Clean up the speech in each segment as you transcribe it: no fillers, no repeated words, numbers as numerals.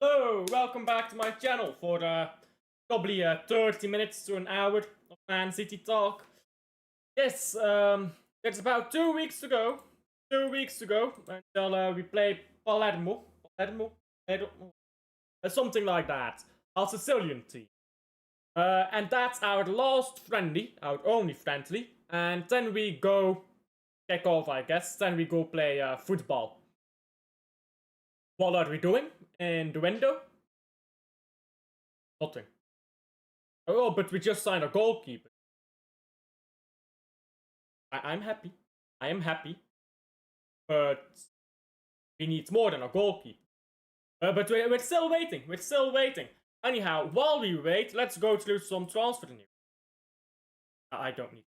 Hello, welcome back to my channel for probably 30 minutes to an hour of Man City talk. Yes, it's about 2 weeks to go. 2 weeks to go until we play Palermo, something like that, our Sicilian team. And that's our last friendly, our only friendly. And then we go kick off, I guess. Then we go play football. What are we doing in the window? Nothing. Oh, but we just signed a goalkeeper. I'm happy. I am happy. But we need more than a goalkeeper. But we're still waiting. We're still waiting. Anyhow, while we wait, let's go through some transfer news. I don't need.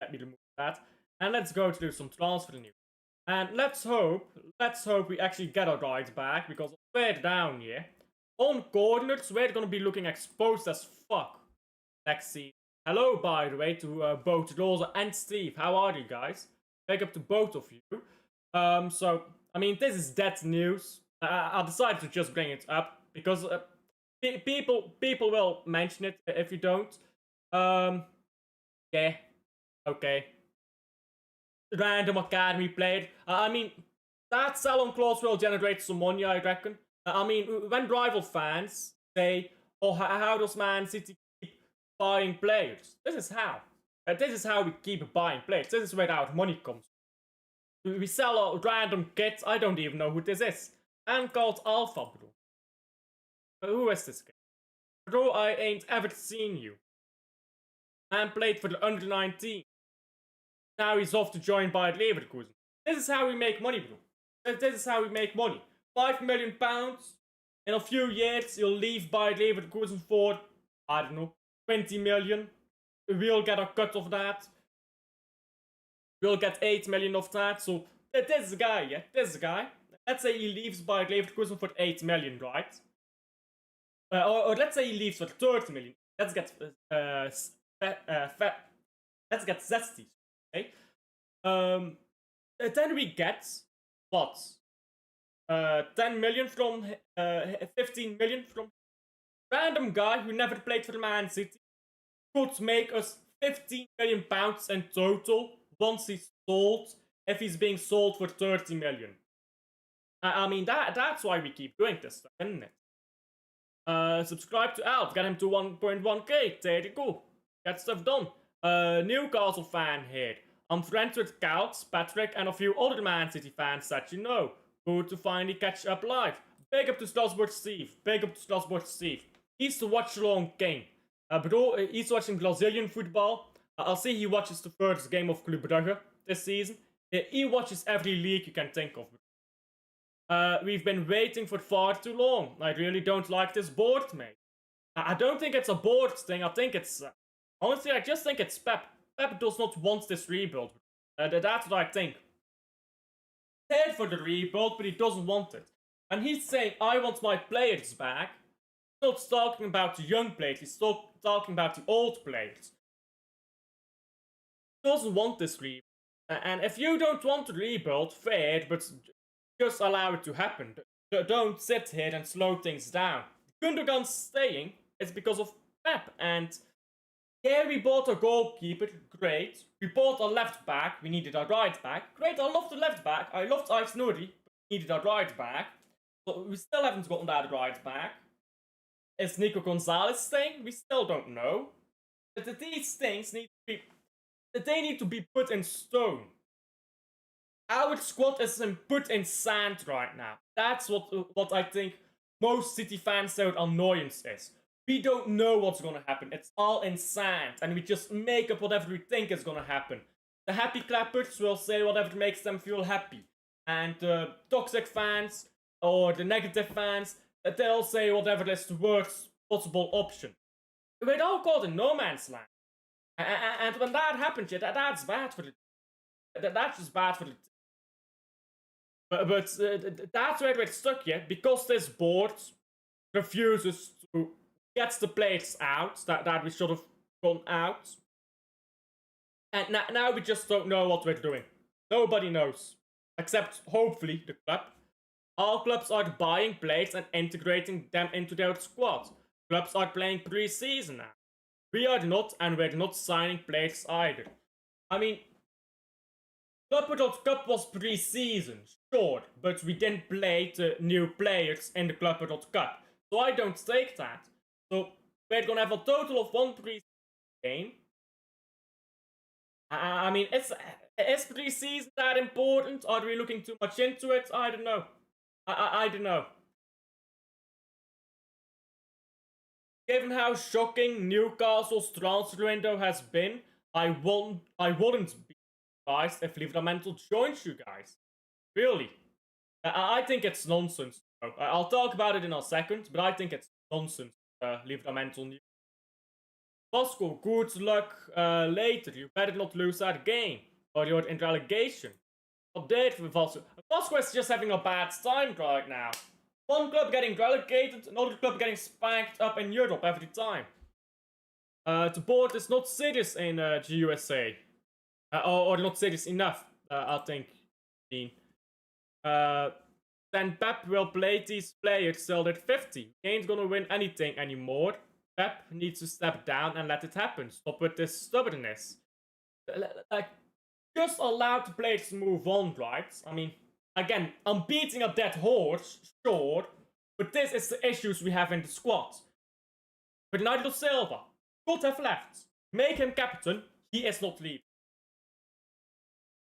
Let me remove that. And let's go through some transfer news. And let's hope we actually get our right back, because we're down here. On corners, we're gonna be looking exposed as fuck next season. Hello, by the way, to both Rosa and Steve. How are you guys? Big up to both of you. So, I mean, this is dead news. I decided to just bring it up because people will mention it if you don't. Yeah, okay. Random academy player. I mean, that sell-on clause will generate some money, I reckon. I mean, when rival fans say, "Oh, how does Man City keep buying players?" This is how. This is how we keep buying players. This is where our money comes. We sell a random kit. I don't even know who this is. I'm called Alpha, bro. Who is this kid? Bro, I ain't ever seen you. Man played for the under 19. Now he's off to join Bayer Leverkusen. This is how we make money, bro. This is how we make money. £5 million. In a few years, you'll leave Bayer Leverkusen for, I don't know, 20 million. We'll get a cut of that. We'll get 8 million of that. So, this is the guy, yeah? This is the guy. Let's say he leaves Bayer Leverkusen for 8 million, right? Or let's say he leaves for 30 million. Let's get let's get zesty, okay? Then we get what? 10 million from 15 million from random guy who never played for Man City. Could make us 15 million pounds in total once he's sold, if he's being sold for 30 million. I mean, that's why we keep doing this stuff, isn't it? Subscribe to Alf, get him to 1.1k, there you go. Get stuff done. Newcastle fan here. I'm friends with Couch, Patrick, and a few other Man City fans that you know. Good to finally catch up live. Big up to Strasbourg Steve. Big up to Strasbourg Steve. He's the watch-along king. Bro, he's watching Brazilian football. I'll say he watches the first game of Club Brugge this season. He watches every league you can think of. We've been waiting for far too long. I really don't like this board, mate. I don't think it's a board thing. I think it's... honestly, I just think it's Pep. Pep does not want this rebuild. That's what I think. He's paid for the rebuild, but he doesn't want it. And he's saying, I want my players back. He's not talking about the young players. He's talking about the old players. He doesn't want this rebuild. And if you don't want to rebuild, fair, but just allow it to happen. Don't sit here and slow things down. Gundogan's staying is because of Pep. And yeah, we bought a goalkeeper, great. We bought a left back, we needed a right back. Great, I love the left back. I loved Ais Nouri, but we needed a right back. So we still haven't gotten that right back. Is Nico Gonzalez staying? We still don't know. But these things need to be put in stone. Our squad is put in sand right now. That's what I think most City fans' their annoyance is. We don't know what's gonna happen. It's all in sand, and we just make up whatever we think is gonna happen. The happy clappers will say whatever makes them feel happy. And the toxic fans, or the negative fans, they'll say whatever is the worst possible option. We're all caught in no man's land. And when that happens, yeah, that's bad for the... That's just bad for the... But that's where we're stuck, yeah, because this board refuses to get the players out that we should have gone out. And now we just don't know what we're doing. Nobody knows. Except, hopefully, the club. All clubs are buying players and integrating them into their squad. Clubs are playing pre-season now. We are not, and we're not signing players either. I mean, Club World Cup was pre-season, sure, but we didn't play the new players in the Club World Cup, so I don't take that. So we're gonna have a total of 1 pre-season game. I mean, is pre-season that important? Are we looking too much into it? I don't know. I don't know. Given how shocking Newcastle's transfer window has been, I wouldn't be surprised if Livramento joins you guys. Really. I think it's nonsense. I'll talk about it in a second, but I think it's nonsense, Livramento. Valesco, good luck later. You better not lose that game, or you're in relegation. Update with Valesco. Valesco is just having a bad time right now. One club getting relegated, another club getting spanked up in Europe every time. The board is not serious in GUSA. Or not serious enough, I think. Then Pep will play these players till they're 50. He ain't gonna win anything anymore. Pep needs to step down and let it happen. Stop with this stubbornness. Like, just allow the players to move on, right? I mean, again, I'm beating a dead horse, sure, but this is the issues we have in the squad. Bernardo Silva could have left. Make him captain. He is not leaving.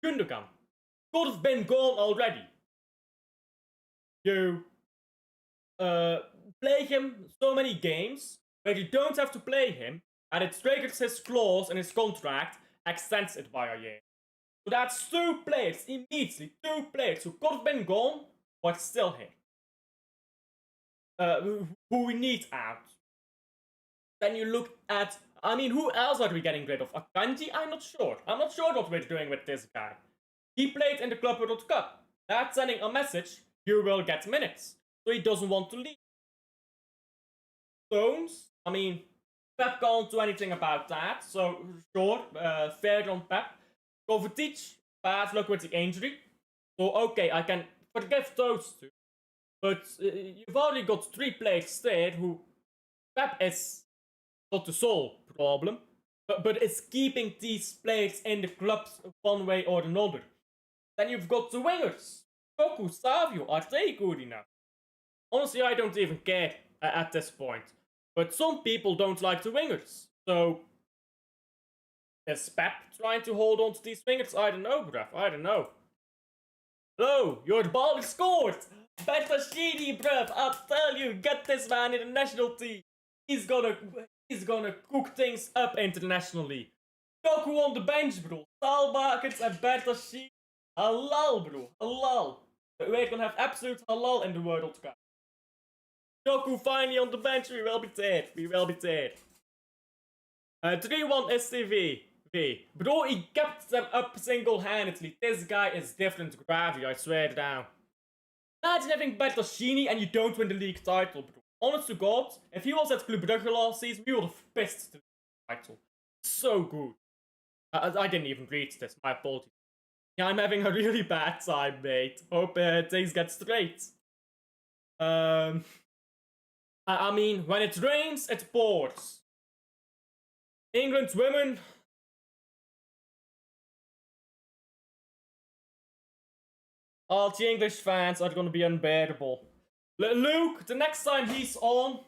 Gundogan could have been gone already. You play him so many games where you don't have to play him, and it triggers his clause in his contract, extends it by a year. So that's 2 players immediately, 2 players who could have been gone, but still here. Who we need out. Then you look at, I mean, who else are we getting rid of? Akanji? I'm not sure. I'm not sure what we're doing with this guy. He played in the Club World Cup. That's sending a message, you will get minutes. So he doesn't want to leave. Stones? I mean, Pep can't do anything about that. So, sure, fair on Pep. Kovacic, bad luck with the injury. So, okay, I can forgive those 2. But you've already got 3 players there who Pep is not the sole problem, but it's keeping these players in the clubs one way or another. Then you've got the wingers. Goku, Savio, are they good enough? Honestly, I don't even care at this point. But some people don't like the wingers. So, is Pep trying to hold on to these wingers? I don't know, bruv. I don't know. Hello, your ball is scored! Bertashini, bruv, I'll tell you, get this man in the national team. He's gonna cook things up internationally. Goku on the bench, bro. Saalbakers and Bertashini. Halal, bro. Halal. We're gonna have absolute halal in the World Cup. Goku finally on the bench, we will be dead. We will be dead. 3-1 STV. Bro, he kept them up single-handedly. This guy is different gravy, I swear down. Imagine having Bertashini and you don't win the league title, bro. Honest to God, if he was at Club Brugge last season, we would have pissed the title. So good. I didn't even read this, my apologies. Yeah, I'm having a really bad time, mate. Hope things get straight. I mean, when it rains, it pours. England's women. All the English fans are gonna be unbearable. Luke, the next time he's on.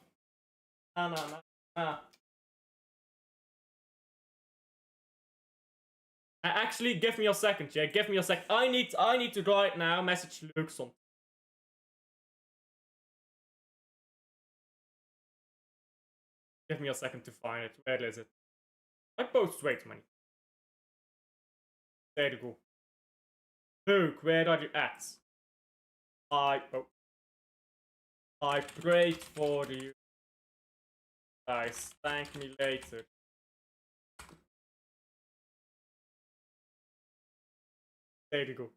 Actually, give me a second, yeah. Give me a sec. I need to right now message Luke something. Give me a second to find it. Where is it? I post way too many. There you go. Luke, where are you at? I prayed for you. Guys, thank me later. There you go.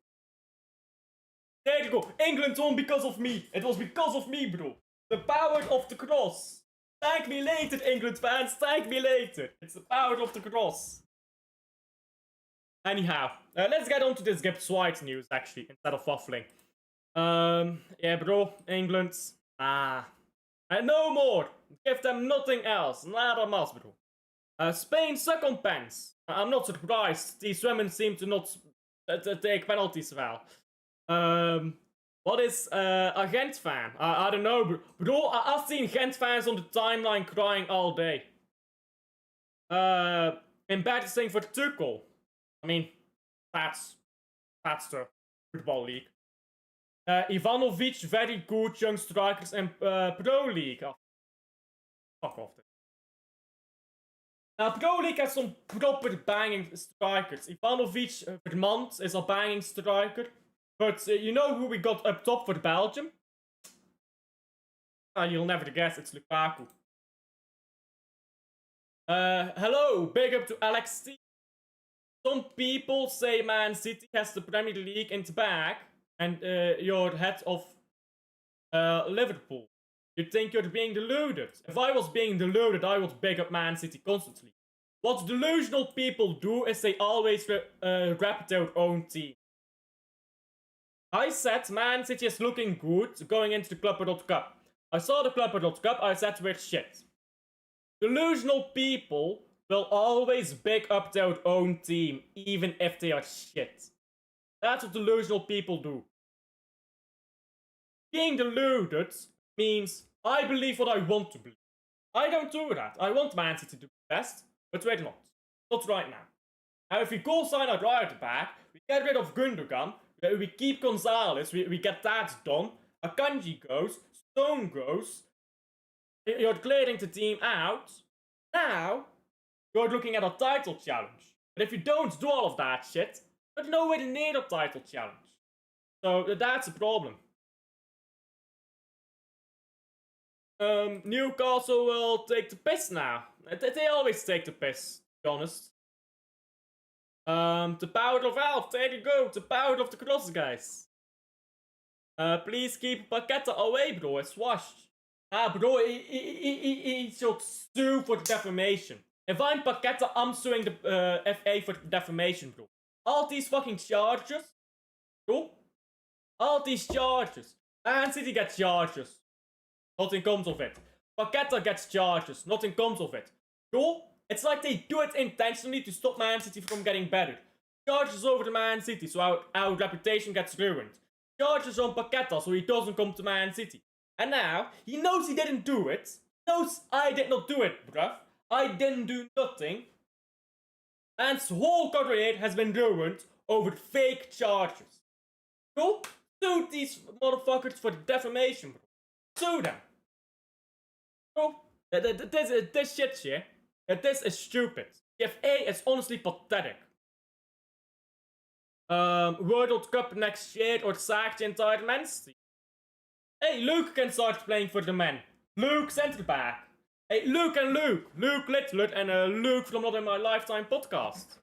There you go. England won because of me. It was because of me, bro. The power of the cross. Thank me later, England fans. Thank me later. It's the power of the cross. Anyhow, let's get on to this Gibbs White news, actually, instead of waffling. Yeah, bro, England. And no more. Give them nothing else. Nada más, bro. Spain suck on pens. I'm not surprised. These women seem to not take penalties well. What is a Gent fan? I don't know, bro. I've seen Gent fans on the timeline crying all day. Embarrassing for Tuchel. I mean, that's the football league. Ivanovic, very good young strikers in Pro League. Oh, fuck off. Pro League has some proper banging strikers. Ivanovic Vermont is a banging striker. But you know who we got up top for Belgium? You'll never guess, it's Lukaku. Hello, big up to Alex T. Some people say Man City has the Premier League in the bag, and you're head of Liverpool. You think you're being deluded. If I was being deluded, I would big up Man City constantly. What delusional people do is they always rep their own team. I said Man City is looking good going into the Club World Cup. I saw the Club World Cup, I said we're shit. Delusional people will always big up their own team, even if they are shit. That's what delusional people do. Being deluded means I believe what I want to believe. I don't do that. I want Man City to do best, but we're not. Not right now. Now, if we co-sign our right back, we get rid of Gundogan, we keep Gonzalez, we get that done, Akanji goes, Stone goes, you're clearing the team out. Now, you're looking at a title challenge. But if you don't do all of that shit, there's nowhere near a title challenge. So that's a problem. Newcastle will take the piss now. They always take the piss, to be honest. The power of Alf, there you go, the power of the cross, guys. Please keep Paqueta away, bro, it's washed. Bro, he should sue for defamation. If I'm Paqueta, I'm suing the FA for defamation, bro. All these fucking charges, bro. All these charges. Man City gets charges. Nothing comes of it. Paqueta gets charges. Nothing comes of it. Bro, it's like they do it intentionally to stop Man City from getting better. Charges over to Man City so our reputation gets ruined. Charges on Paqueta so he doesn't come to Man City. And now, he knows he didn't do it. He knows I did not do it, bruv. I didn't do nothing. And his whole career has been ruined over fake charges. Bro, sue these motherfuckers for defamation, bro. Sue them. Bro, this shit here, this is stupid. The FA is honestly pathetic. World Cup next year or sack the entire men's team. Hey, Luke can start playing for the men. Luke centre back. Hey, Luke and Luke. Luke Littler and Luke from Not In My Lifetime podcast.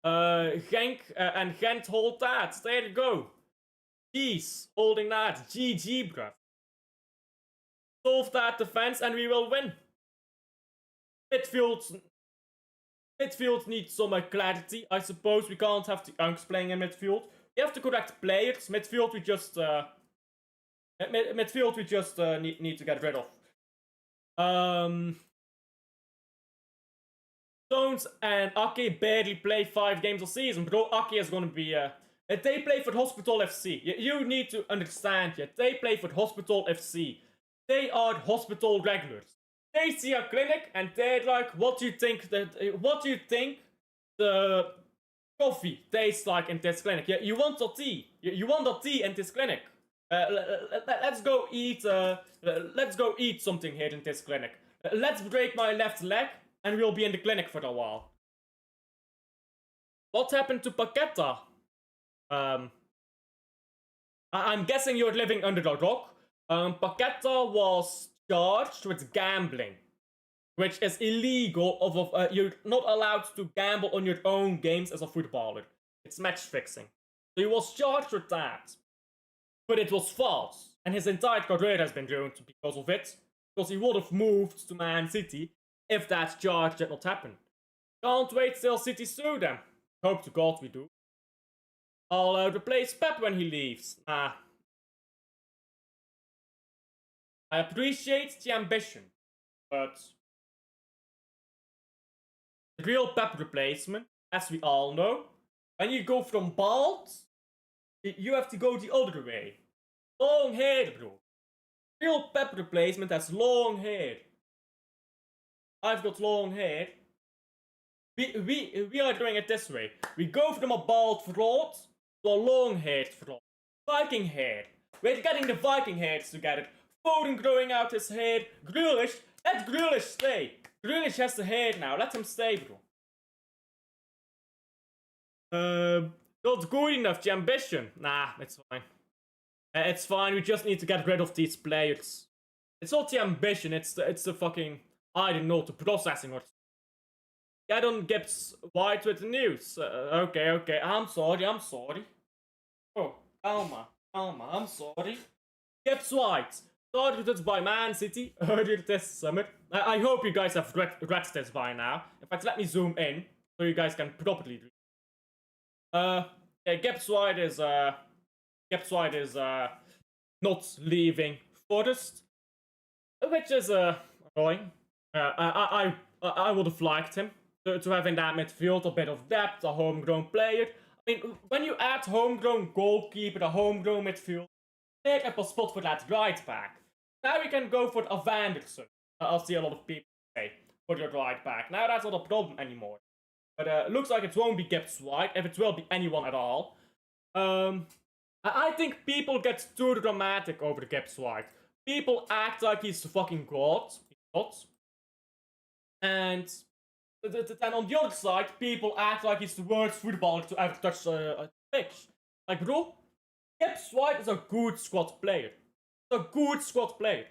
Genk and Gent hold that. There you go. Jeez, holding that. GG, bruv. Solve that defense and we will win. Midfield needs some clarity. I suppose we can't have the Unks playing in midfield. We have the correct players. Midfield we just need to get rid of. Stones and Ake barely play 5 games a season. Bro, Ake is gonna be they play for Hospital FC. You need to understand, they play for Hospital FC. They are hospital regulars. They see a clinic and they're like, what do you think the coffee tastes like in this clinic? Yeah, you want the tea. You want the tea in this clinic. Let's go eat something here in this clinic. Let's break my left leg and we'll be in the clinic for a while. What happened to Paqueta? I'm guessing you're living under a rock. Paqueta was charged with gambling, which is illegal. You're not allowed to gamble on your own games as a footballer. It's match fixing. So he was charged with that. But it was false. And his entire career has been ruined because of it. Because he would have moved to Man City if that charge did not happen. Can't wait till City sue them. Hope to God we do. I'll replace Pep when he leaves. I appreciate the ambition, but the real Pep replacement, as we all know, when you go from bald, you have to go the other way. Long hair, bro. Real Pep replacement has long hair. I've got long hair. We are doing it this way. We go from a bald fraud to a long-haired fraud. Viking hair. We're getting the Viking hairs together. Foden growing out his hair. Grealish. Let Grealish stay. Grealish has the hair now. Let him stay, bro. Not good enough. The ambition. Nah, it's fine. It's fine. We just need to get rid of these players. It's not the ambition. It's the fucking, I don't know, the processing or. Get on Gibbs White with the news. Okay. I'm sorry. Oh, calma. I'm sorry. Gibbs White. Targeted by Man City earlier this summer. I hope you guys have read this by now. In fact, let me zoom in so you guys can properly read. Yeah, Gibbs White is not leaving Forest, which is annoying. I would have liked him to have in that midfield a bit of depth, a homegrown player. I mean, when you add homegrown goalkeeper, a homegrown midfield, take up a spot for that right back. Now we can go for a Vanderson. I'll see a lot of people say for your right back. Now that's not a problem anymore. But looks like it won't be Gibbs White, if it will be anyone at all. I think people get too dramatic over Gibbs White. People act like he's the fucking god. He's not. And then on the other side, people act like he's the worst footballer to ever touch a pitch. Like, bro, Gibbs White is a good squad player. He's a good squad player.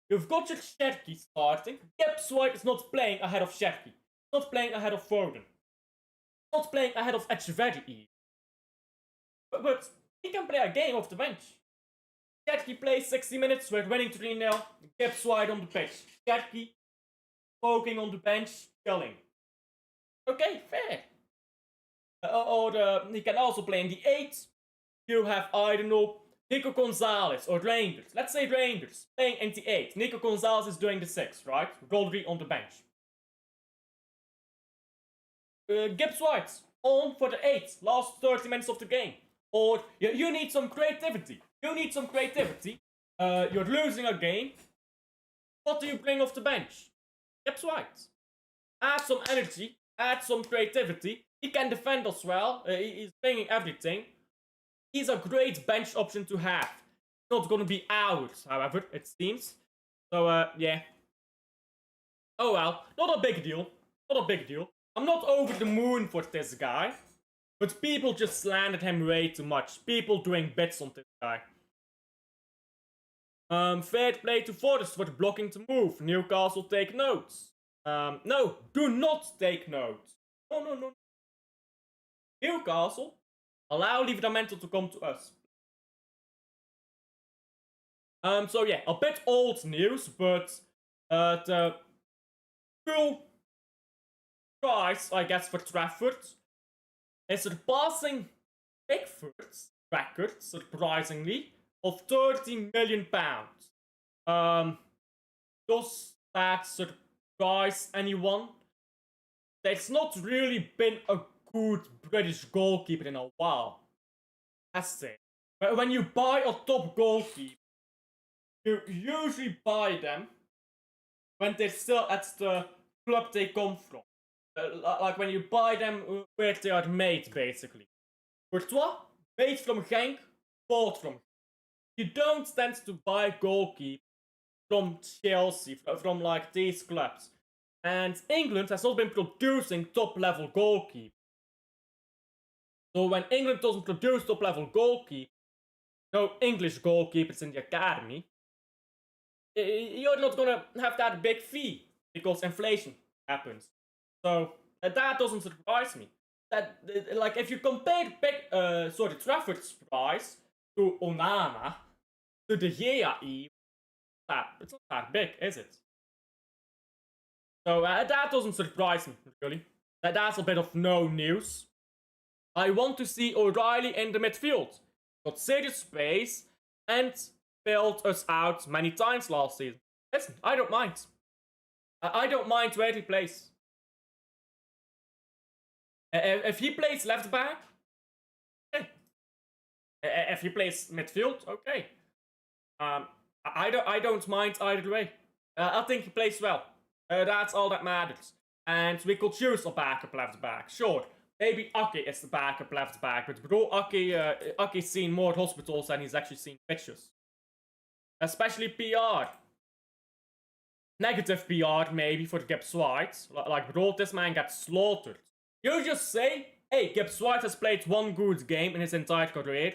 You've got your Sherky starting. Gibbs White is not playing ahead of Sherky. Not playing ahead of Foden. Not playing ahead of Etcheverry. But he can play a game off the bench. Sherky plays 60 minutes, we're winning 3-0. Gibbs White on the pitch. Sherky smoking on the bench, chilling. Okay, fair. He can also play in the 8. You have, I don't know, Nico Gonzalez or Rangers. Let's say Rangers playing in the 8. Nico Gonzalez is doing the 6, right? Rodri on the bench. Gibbs White on for the 8. Last 30 minutes of the game. Or you need some creativity. You're losing a game. What do you bring off the bench? Gibbs White. Add some energy. Add some creativity. He can defend as well. He's bringing everything. He's a great bench option to have. Not gonna be out, however, it seems. So, yeah. Oh well, not a big deal. I'm not over the moon for this guy. But people just slandered him way too much. People doing bits on this guy. Fair play to Forest for blocking to move. Newcastle take notes. No, do not take notes. No. Newcastle, allow Livramento to come to us. So yeah, a bit old news, but the full price, I guess, for Trafford is surpassing Pickford's record, surprisingly, of £30 million. Does that surprise anyone? There's not really been a good British goalkeeper in a while, has there? But when you buy a top goalkeeper, you usually buy them when they're still at the club they come from. Like when you buy them where they are made, basically. Courtois, made from Genk, bought from Genk. You don't tend to buy goalkeepers from Chelsea, from like these clubs. And England has not been producing top-level goalkeepers. So when England doesn't produce top-level goalkeepers, no English goalkeepers in the academy, you're not gonna have that big fee because inflation happens. So that doesn't surprise me. That like if you compare Trafford's price to Onana, to De Gea even, it's not that big, is it? So that doesn't surprise me, really. That's a bit of no news. I want to see O'Reilly in the midfield. Got serious space, and bailed us out many times last season. Listen, I don't mind. I don't mind where he plays. If he plays left back, okay. If he plays midfield, okay. I don't mind either way. I think he plays well. That's all that matters. And we could choose a backup left back. Sure, maybe Aki is the backup left back, but bro, Aki's seen more hospitals than he's actually seen pitches. Especially PR. Negative PR maybe for Gibbs White. Like, bro, this man gets slaughtered. You just say, hey, Gibbs White has played one good game in his entire career.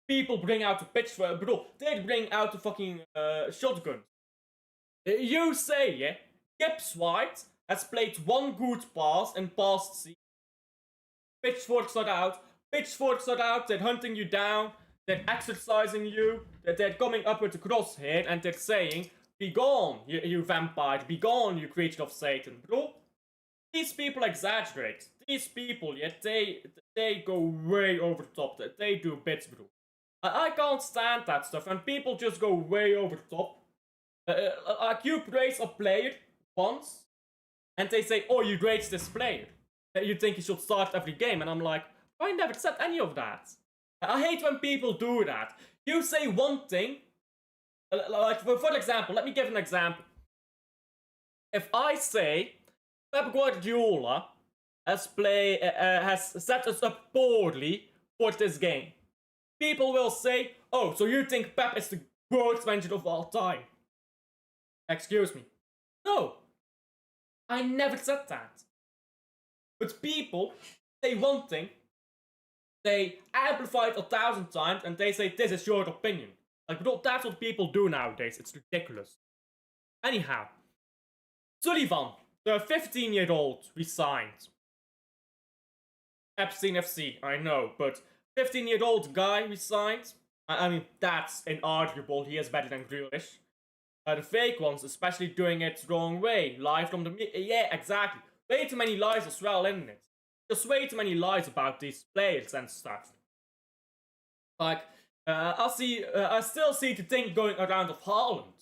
People bring out the pitch for, bro, they bring out the fucking shotgun. You say, yeah, Gibbs White has played one good pass in past season. Pitchforks are out, they're hunting you down, they're exercising you, they're coming up with the crosshair, and they're saying, be gone, you vampire, be gone, you creature of Satan, bro. These people exaggerate. These people, yeah, they go way over the top. They do bits, bro. I can't stand that stuff, and people just go way over the top. Like, you praise a player once, and they say, oh, you praise this player. You think he should start every game, and I'm like, I never said any of that. I hate when people do that. You say one thing, like, for example, let me give an example. If I say, Pep Guardiola has set us up poorly for this game, people will say, oh, so you think Pep is the worst manager of all time? Excuse me. No. I never said that. But people say one thing, they amplify it 1,000 times, and they say this is your opinion. Like, that's what people do nowadays. It's ridiculous. Anyhow, Sullivan, the 15-year-old we signed. Epstein FC, I know, but 15-year-old guy we signed. I mean, that's inarguable. He is better than Grealish. The fake ones, especially doing it the wrong way. Live from the... Yeah, exactly. Way too many lies as well, isn't it? Just way too many lies about these players and stuff. Like, I still see the thing going around of Holland.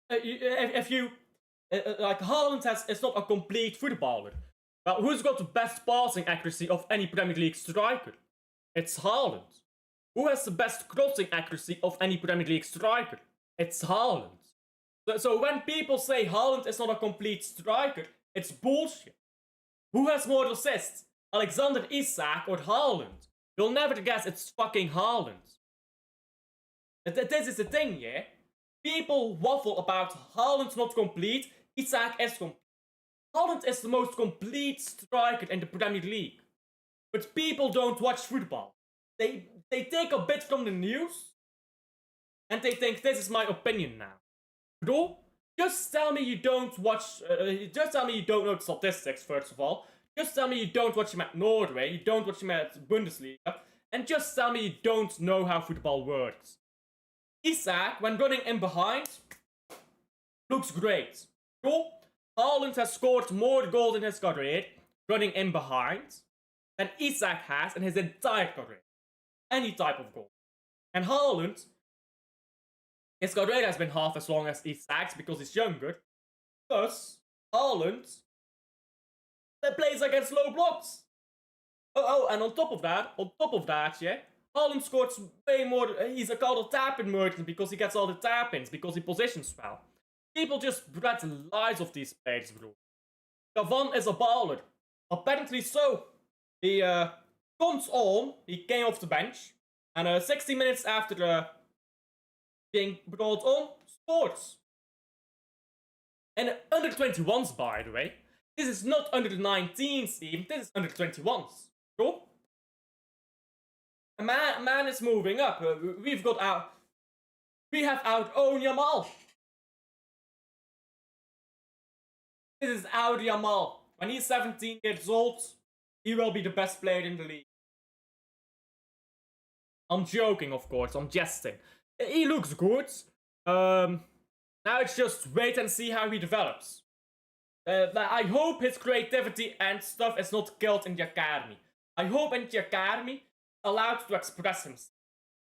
Like, Holland is not a complete footballer. Well, who's got the best passing accuracy of any Premier League striker? It's Holland. Who has the best crossing accuracy of any Premier League striker? It's Holland. So when people say Holland is not a complete striker, it's bullshit. Who has more assists? Alexander Isak or Holland? You'll never guess it's fucking Holland. This is the thing, yeah? People waffle about Holland's not complete, Isak is complete. Holland is the most complete striker in the Premier League. But people don't watch football. They take a bit from the news, and they think this is my opinion now. Bro, just tell me you don't watch, just tell me you don't know the statistics, first of all. Just tell me you don't watch him at Norway, you don't watch him at Bundesliga, and just tell me you don't know how football works. Isak, when running in behind, looks great. Bro, Holland has scored more goals in his career running in behind than Isak has in his entire career. Any type of goal. And Holland, his career has been half as long as Isak's because he's younger. Plus, Holland plays against low blocks. Oh, and on top of that, yeah, Holland scores way more. He's called a tap-in merchant because he gets all the tap-ins, because he positions well. People just spread lies of these players, bro. Gavan is a baller. Apparently so. He comes on, he came off the bench, and 60 minutes after being brought on, scores. And under 21s, by the way. This is not under the 19s team, this is under 21s. Bro. A man is moving up. We have out Yamal. This is out Yamal. When he's 17 years old, he will be the best player in the league. I'm joking, of course. I'm jesting. He looks good. Now it's just wait and see how he develops. I hope his creativity and stuff is not killed in the academy. I hope in the academy allowed to express himself.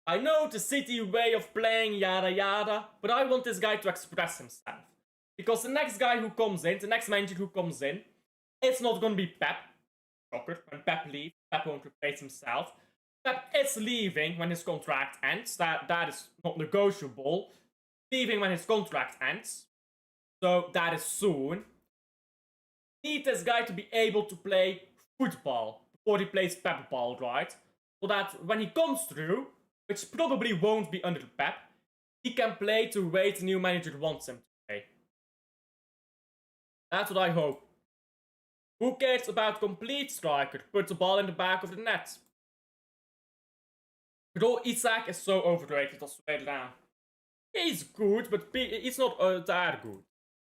I know the City way of playing, yada yada, but I want this guy to express himself. Because the next guy who comes in, the next manager who comes in, it's not gonna be Pep. Shocker, when Pep leaves, Pep won't replace himself. Pep is leaving when his contract ends, that is not negotiable. Leaving when his contract ends, so that is soon. Need this guy to be able to play football before he plays Pep ball, right? So that when he comes through, which probably won't be under Pep, he can play to way the new manager wants him to play. That's what I hope. Who cares about complete striker? Put the ball in the back of the net. Bro, Isak is so overrated, I swear down. He's good, but he's not that good.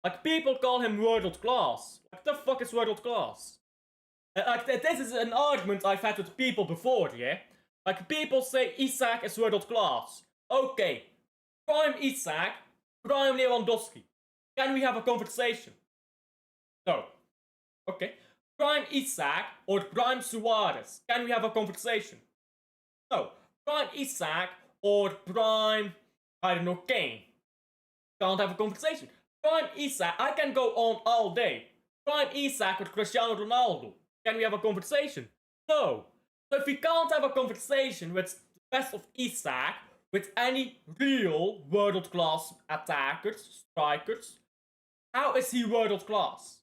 Like, people call him world class. Like, the fuck is world class? Like, this is an argument I've had with people before, yeah? Like, people say Isak is world class. Okay, prime Isak, prime Lewandowski. Can we have a conversation? No. Okay. Prime Isak or prime Suarez. Can we have a conversation? No. Prime Isak or prime, I don't know, Kane. Can't have a conversation. Prime Isak, I can go on all day. Prime Isak or Cristiano Ronaldo. Can we have a conversation? No. So if we can't have a conversation with the best of Isak, with any real world-class attackers, strikers, how is he world-class?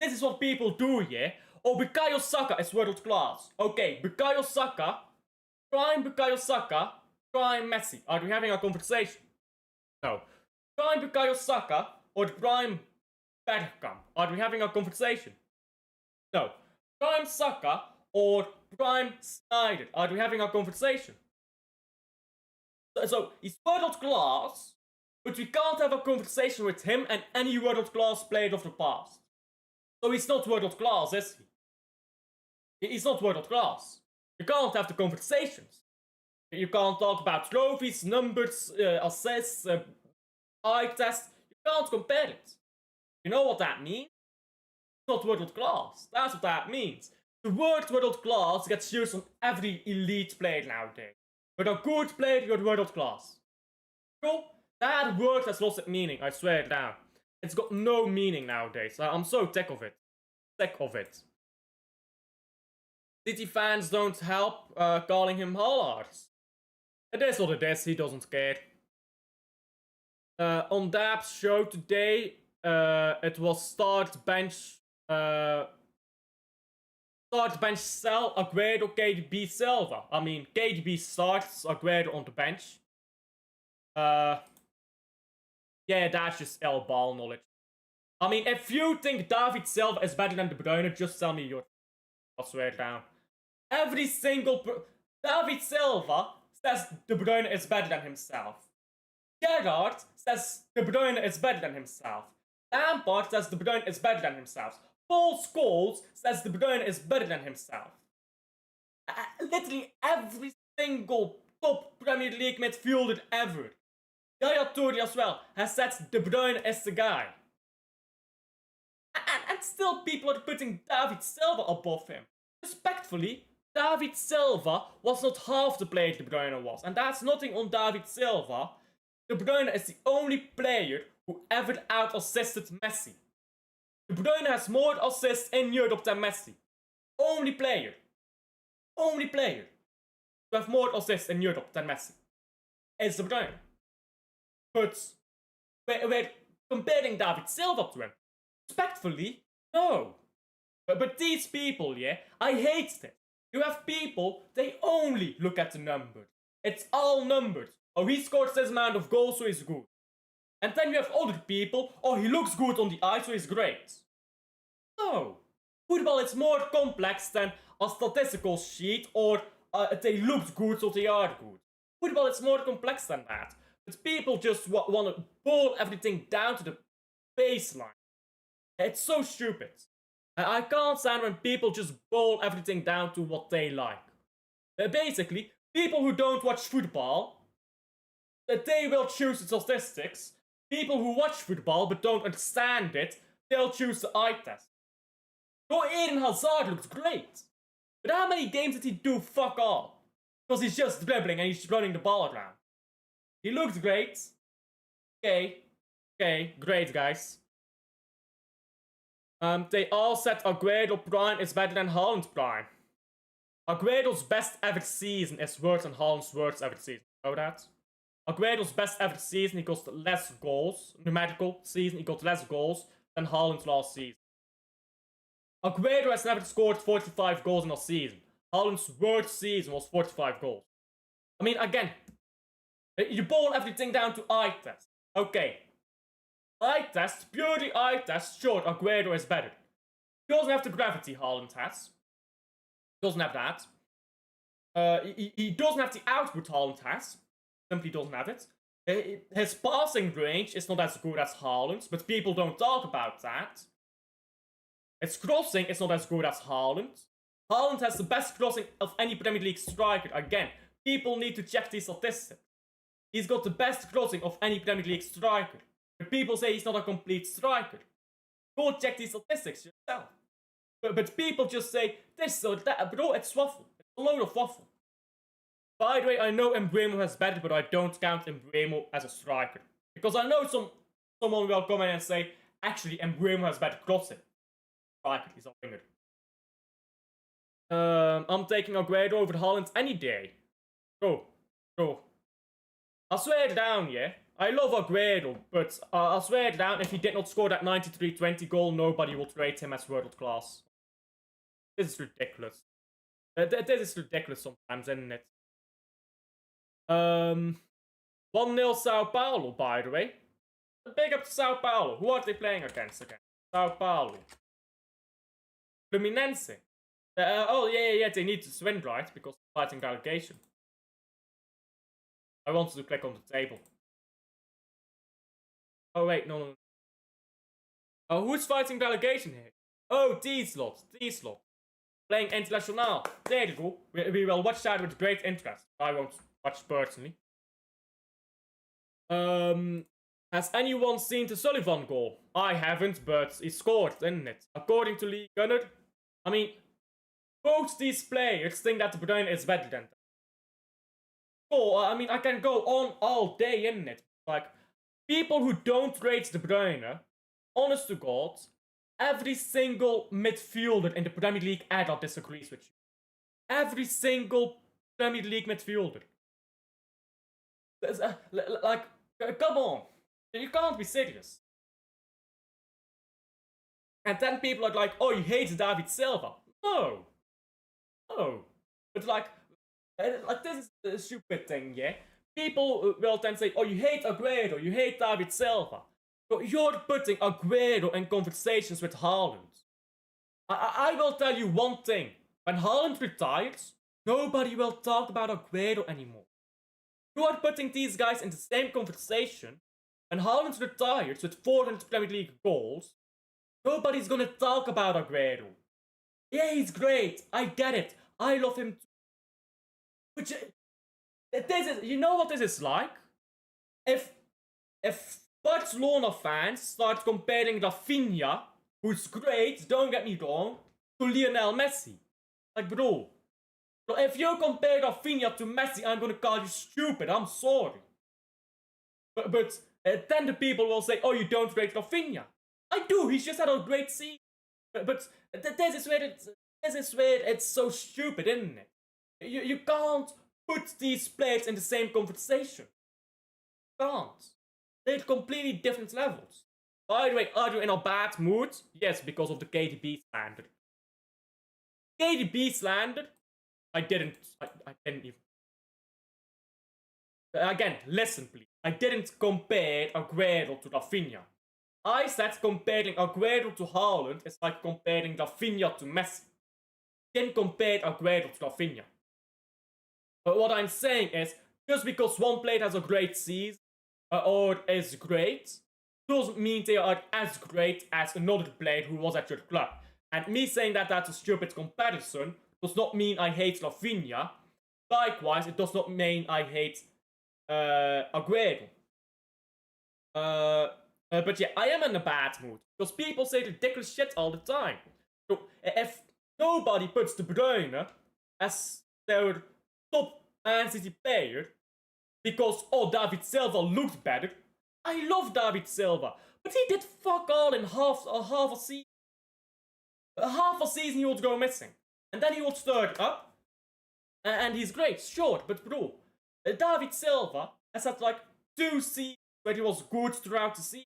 This is what people do, yeah? Oh, Bukayo Saka is world-class. Okay, Bukayo Saka, prime Bukayo Saka, prime Messi. Are we having a conversation? No. Prime Bukayo Saka or prime Bergkamp. Are we having a conversation? No. Prime Saka or prime Snyder. Are we having a conversation? So he's world class, but we can't have a conversation with him and any world class player of the past. So he's not world class, is he? He's not world class. You can't have the conversations. You can't talk about trophies, numbers, assists, eye test. You can't compare it. You know what that means? It's not world class. That's what that means. The word world class gets used on every elite player nowadays. But a good player, you're world class. Bro, that word has lost its meaning, I swear it down. It's got no meaning nowadays. I'm so sick of it. Sick of it. City fans don't help calling him Holland. It is what it is, he doesn't care. On Dab's show today, it was start, bench, sell, Aguero, KDB, Silva. I mean, KDB starts, Aguero on the bench. Yeah, that's just L ball knowledge. I mean, if you think David Silva is better than De Bruyne, just tell me your... I'll swear it down. Every single... David Silva says De Bruyne is better than himself. Gerrard says De Bruyne is better than himself. Lampard says De Bruyne is better than himself. Paul Scholes says De Bruyne is better than himself. Literally every single top Premier League midfielder ever, Yaya Toure as well, has said De Bruyne is the guy. And still people are putting David Silva above him. Respectfully, David Silva was not half the player De Bruyne was. And that's nothing on David Silva. De Bruyne is the only player who ever out-assisted Messi. De Bruyne has more assists in Europe than Messi. Only player to have more assists in Europe than Messi is De Bruyne. But we're comparing David Silva to him. Respectfully, no. But these people, yeah, I hate this. You have people, they only look at the numbers. It's all numbers. Oh, he scored this amount of goals, so he's good. And then you have other people, oh, he looks good on the eye, so he's great. No. Football is more complex than a statistical sheet or they looked good, so they are good. Football is more complex than that. But people just want to boil everything down to the baseline. It's so stupid. And I can't stand when people just boil everything down to what they like. Basically, people who don't watch football, they will choose the statistics. People who watch football but don't understand it, they'll choose the eye test. Oh, Eden Hazard looks great. But how many games did he do? Fuck all. Because he's just dribbling and he's running the ball around. He looks great. Okay, great, guys. They all said Aguero Prime is better than Holland Prime. Aguero's best ever season is worse than Holland's worst ever season. You know that? Aguero's best ever season, he got less goals. Numerical season, he got less goals than Holland's last season. Aguero has never scored 45 goals in a season. Holland's worst season was 45 goals. I mean, again, you boil everything down to eye test. Okay. Eye test, purely eye test, sure, Aguero is better. He doesn't have the gravity Holland has. He doesn't have that. He doesn't have the output Holland has. Simply doesn't have it. His passing range is not as good as Haaland's, but people don't talk about that. His crossing is not as good as Haaland. Haaland has the best crossing of any Premier League striker. Again, people need to check these statistics. He's got the best crossing of any Premier League striker. But people say he's not a complete striker. Go check these statistics yourself. But people just say this or that. Bro, it's waffle. It's a load of waffle. By the way, I know Mbeumo has better, but I don't count Mbeumo as a striker. Because I know someone will come in and say, actually, Mbeumo has better crossing. Striker, he's a winger. I'm taking Aguero over Holland any day. Bro. I'll swear it down, yeah? I love Aguero, but I'll swear it down, if he did not score that 93-20 goal, nobody will rate him as world class. This is ridiculous. This is ridiculous sometimes, isn't it? 1-0 Sao Paulo, by the way. Big up to Sao Paulo. Who are they playing against again? Sao Paulo. Fluminense. Oh, yeah, they need to win, right? Because they're fighting relegation. I wanted to click on the table. Oh, wait, no. Oh, who's fighting relegation here? Oh, D-Slot. Playing Interlegation. There you go. We will watch that with great interest. I won't watch personally. Has anyone seen the Sullivan goal? I haven't, but he scored, didn't it? According to Lee Gunner. I mean, both these players think that Bruyne is better than them. Oh, I mean, I can go on all day, isn't it? Like, people who don't rate De Bruyne, honest to God, every single midfielder in the Premier League era disagrees with you. Every single Premier League midfielder. Like, come on. You can't be serious. And then people are like, oh, you hate David Silva. No. But like this is a stupid thing, yeah? People will then say, oh, you hate Aguero, you hate David Silva. So you're putting Aguero in conversations with Haaland. I will tell you one thing. When Haaland retires, nobody will talk about Aguero anymore. You are putting these guys in the same conversation. When Haaland retires with 400 Premier League goals, nobody's gonna talk about Aguero. Yeah, he's great. I get it. I love him too. But this is, you know what this is like? If Barcelona fans start comparing Rafinha, who's great, don't get me wrong, to Lionel Messi. Like, bro. So if you compare Rafinha to Messi, I'm gonna call you stupid. I'm sorry. But then the people will say, oh, you don't rate Rafinha. I do. He's just had a great season. But this is where it's so stupid, isn't it? You can't put these players in the same conversation. You can't. They're completely different levels. By the way, are you in a bad mood? Yes, because of the KDB slander. KDB slander? I didn't even... Again, listen please. I didn't compare Aguero to Rafinha. I said comparing Aguero to Holland is like comparing Rafinha to Messi. I didn't compare Aguero to Rafinha. But what I'm saying is, just because one player has a great season, or is great, doesn't mean they are as great as another player who was at your club. And me saying that that's a stupid comparison does not mean I hate Rafinha. Likewise, it does not mean I hate Aguero. But yeah, I am in a bad mood. Because people say ridiculous shit all the time. So if nobody puts De Bruyne as their top Man City player because, oh, David Silva looked better. I love David Silva, but he did fuck all in half a season. Half a season he would go missing. And then he would start up, and he's great, sure, but bro, David Silva has had like 2 seasons where he was good throughout the season.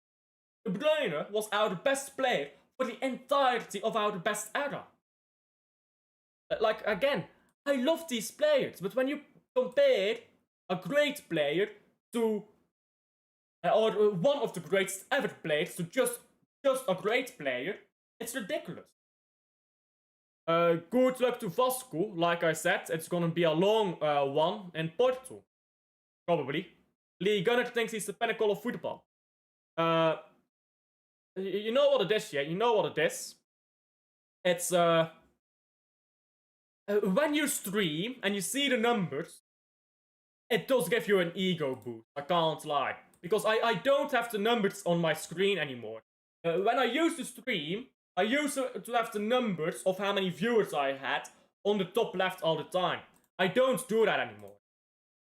Bruyne was our best player for the entirety of our best era. Like, again, I love these players, but when you compare a great player to, or one of the greatest ever players to just a great player, it's ridiculous. Good luck to Vasco, like I said, it's gonna be a long one in Porto. Probably. Lee Gunnar thinks he's the pinnacle of football. You know what it is, yeah? You know what it is? It's, when you stream and you see the numbers, it does give you an ego boost, I can't lie. Because I don't have the numbers on my screen anymore. When I used to stream, I used to have the numbers of how many viewers I had on the top left all the time. I don't do that anymore.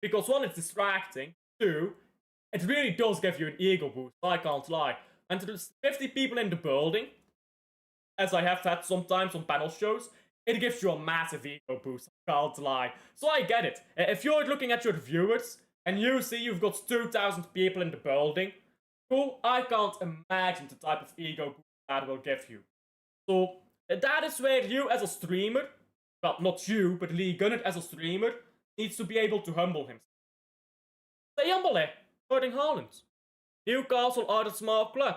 Because 1, it's distracting. 2, it really does give you an ego boost, I can't lie. And there's 50 people in the building, as I have had sometimes on panel shows, it gives you a massive ego boost, I can't lie. So I get it. If you're looking at your viewers, and you see you've got 2,000 people in the building, cool, I can't imagine the type of ego boost that will give you. So, that is where you as a streamer, well, not you, but Lee Gunnar as a streamer, needs to be able to humble himself. Stay humble, Hurting Holland. Newcastle are a small club.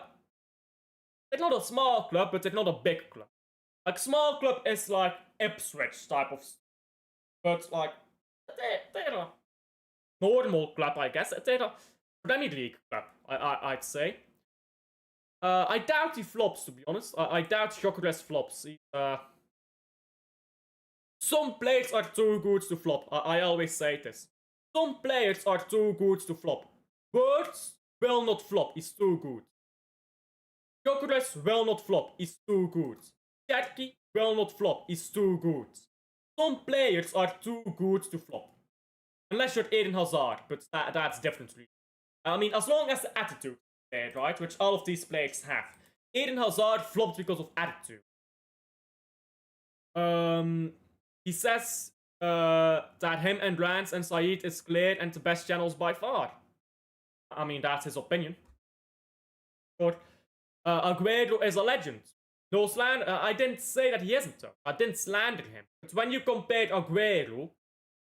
It's not a small club, but it's not a big club. Like, small club is like Ipswich type of stuff. But, like, they're a normal club, I guess. They're a Premier League club, I'd say. I doubt he flops, to be honest. I doubt Gyökeres flops. Some players are too good to flop. I always say this. Some players are too good to flop. Words will not flop, he's too good. Gyökeres will not flop, he's too good. Cherki will not flop, he's too good. Some players are too good to flop. Unless you're Eden Hazard, but that's different really. I mean, as long as the attitude is there, right? Which all of these players have. Eden Hazard flopped because of attitude. He says that him and Rance and Saeed is clear and the best channels by far. I mean, that's his opinion. But Aguero is a legend. No slander. I didn't say that he isn't, though. I didn't slander him. But when you compare Aguero,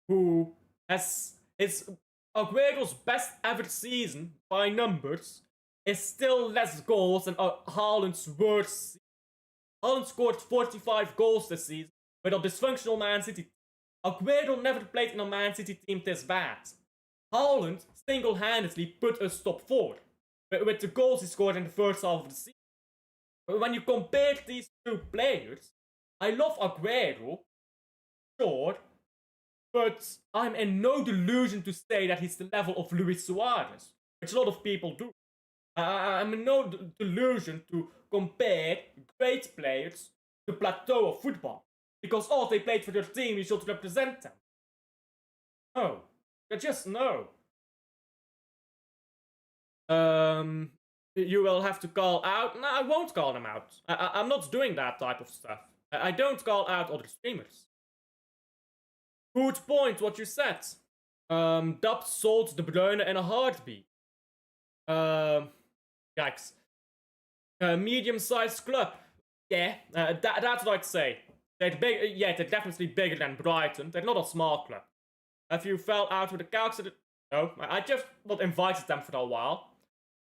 who has Aguero's best ever season by numbers, is still less goals than Haaland's worst. Haaland scored 45 goals this season with a dysfunctional Man City. Aguero never played in a Man City team this bad. Haaland single-handedly put us top 4 with the goals he scored in the first half of the season. But when you compare these two players, I love Aguero, sure, but I'm in no delusion to say that he's the level of Luis Suarez, which a lot of people do. I'm in no delusion to compare great players to the plateau of football. Because, oh, they played for their team, you should represent them. No. Just no. You will have to call out. No, I won't call them out. I'm not doing that type of stuff. I don't call out other streamers. Good point, what you said. Dubs sold De Bruyne in a heartbeat. Yikes. Medium-sized club. Yeah, that's what I'd say. They're big. Yeah, they're definitely bigger than Brighton. They're not a small club. Have you fell out with the Calcs? No, I just not invited them for a while.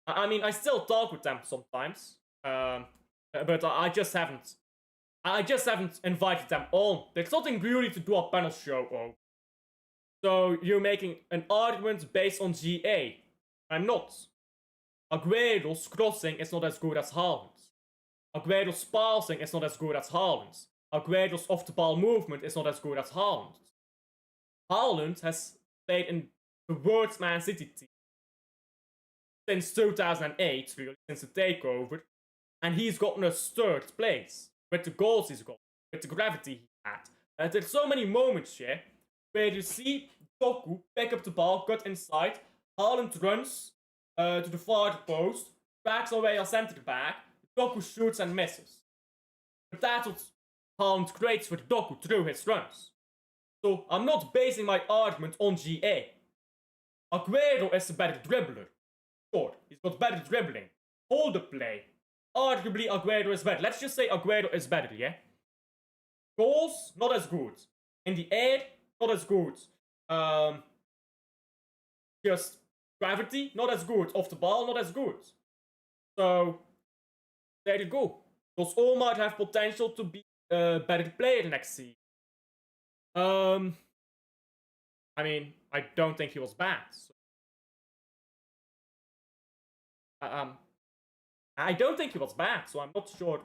I mean, I still talk with them sometimes, but I just haven't. I just haven't invited them on. There's nothing really to do a panel show on. So you're making an argument based on GA. I'm not. Aguero's crossing is not as good as Haaland's. Aguero's passing is not as good as Haaland's. Aguero's off-the-ball movement is not as good as Holland's. Holland has played in the worst Man City team since 2008, really, since the takeover, and he's gotten us 3rd place with the goals he's got, with the gravity he had. There's so many moments here where you see Doku pick up the ball, cut inside. Holland runs to the far post, backs away a centre back. Doku shoots and misses. But that's what Holland creates for Doku through his runs. So I'm not basing my argument on GA. Aguero is a better dribbler. Sure, he's got better dribbling. Hold the play. Arguably Aguero is better. Let's just say Aguero is better, yeah? Goals, not as good. In the air, not as good. Just gravity, not as good. Off the ball, not as good. So, there you go. Those all might have potential to be a better player next season. I mean, I don't think he was bad. So. I don't think he was bad, so I'm not sure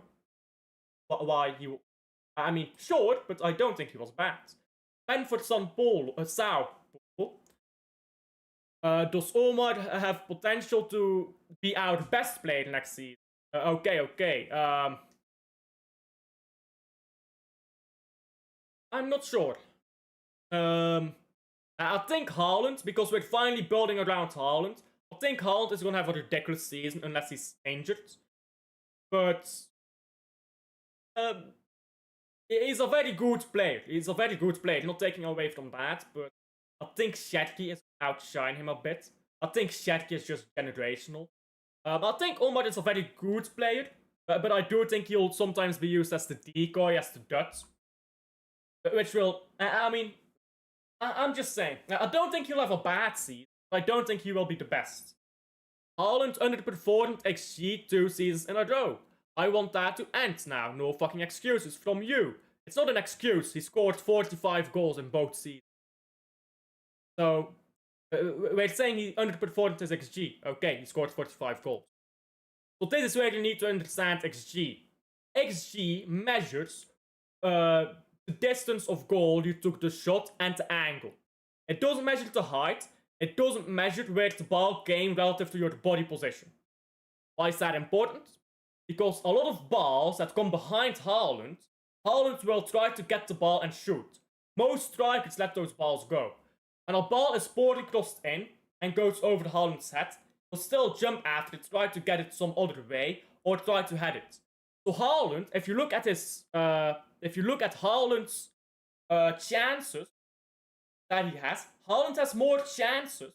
why he... I mean, sure, but I don't think he was bad. And for Sao Paulo, does all might have potential to be our best player next season. Okay. I'm not sure. I think Holland, because we're finally building around Holland, I think Holland is going to have a ridiculous season unless he's injured. But he's a very good player. Not taking away from that, but I think Shetty is outshine him a bit. I think Shetty is just generational. I think Omar is a very good player, but I do think he'll sometimes be used as the decoy, as the dud. Which will, I mean, I'm just saying, I don't think he'll have a bad season. I don't think he will be the best. Holland underperformed XG 2 seasons in a row. I want that to end now. No fucking excuses from you. It's not an excuse. He scored 45 goals in both seasons. So, we're saying he underperformed his XG. Okay, he scored 45 goals. So this is where you need to understand XG. XG measures the distance of goal you took the shot and the angle. It doesn't measure the height. It doesn't measure where the ball came relative to your body position. Why is that important? Because a lot of balls that come behind Holland will try to get the ball and shoot. Most strikers let those balls go. And a ball is poorly crossed in and goes over Holland's head, will still jump after it, try to get it some other way, or try to head it. So Holland, if you look at Holland's chances that he has, Holland has more chances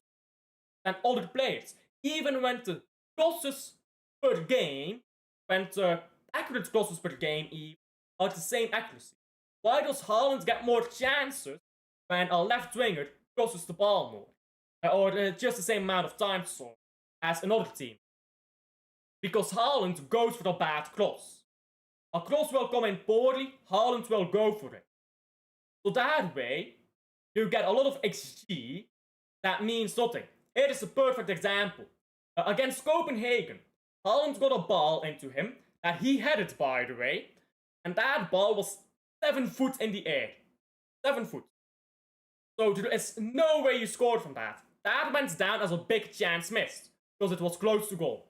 than other players. Even when the crosses per game, when the accurate crosses per game are the same accuracy. Why does Holland get more chances when a left winger crosses the ball more? Or just the same amount of time as another team? Because Holland goes for a bad cross. A cross will come in poorly, Holland will go for it. So that way, you get a lot of XG that means nothing. Here is a perfect example. Against Copenhagen, Holland got a ball into him that he headed, by the way, and that ball was 7 foot in the air. 7 foot. So there is no way you scored from that. That went down as a big chance missed, because it was close to goal.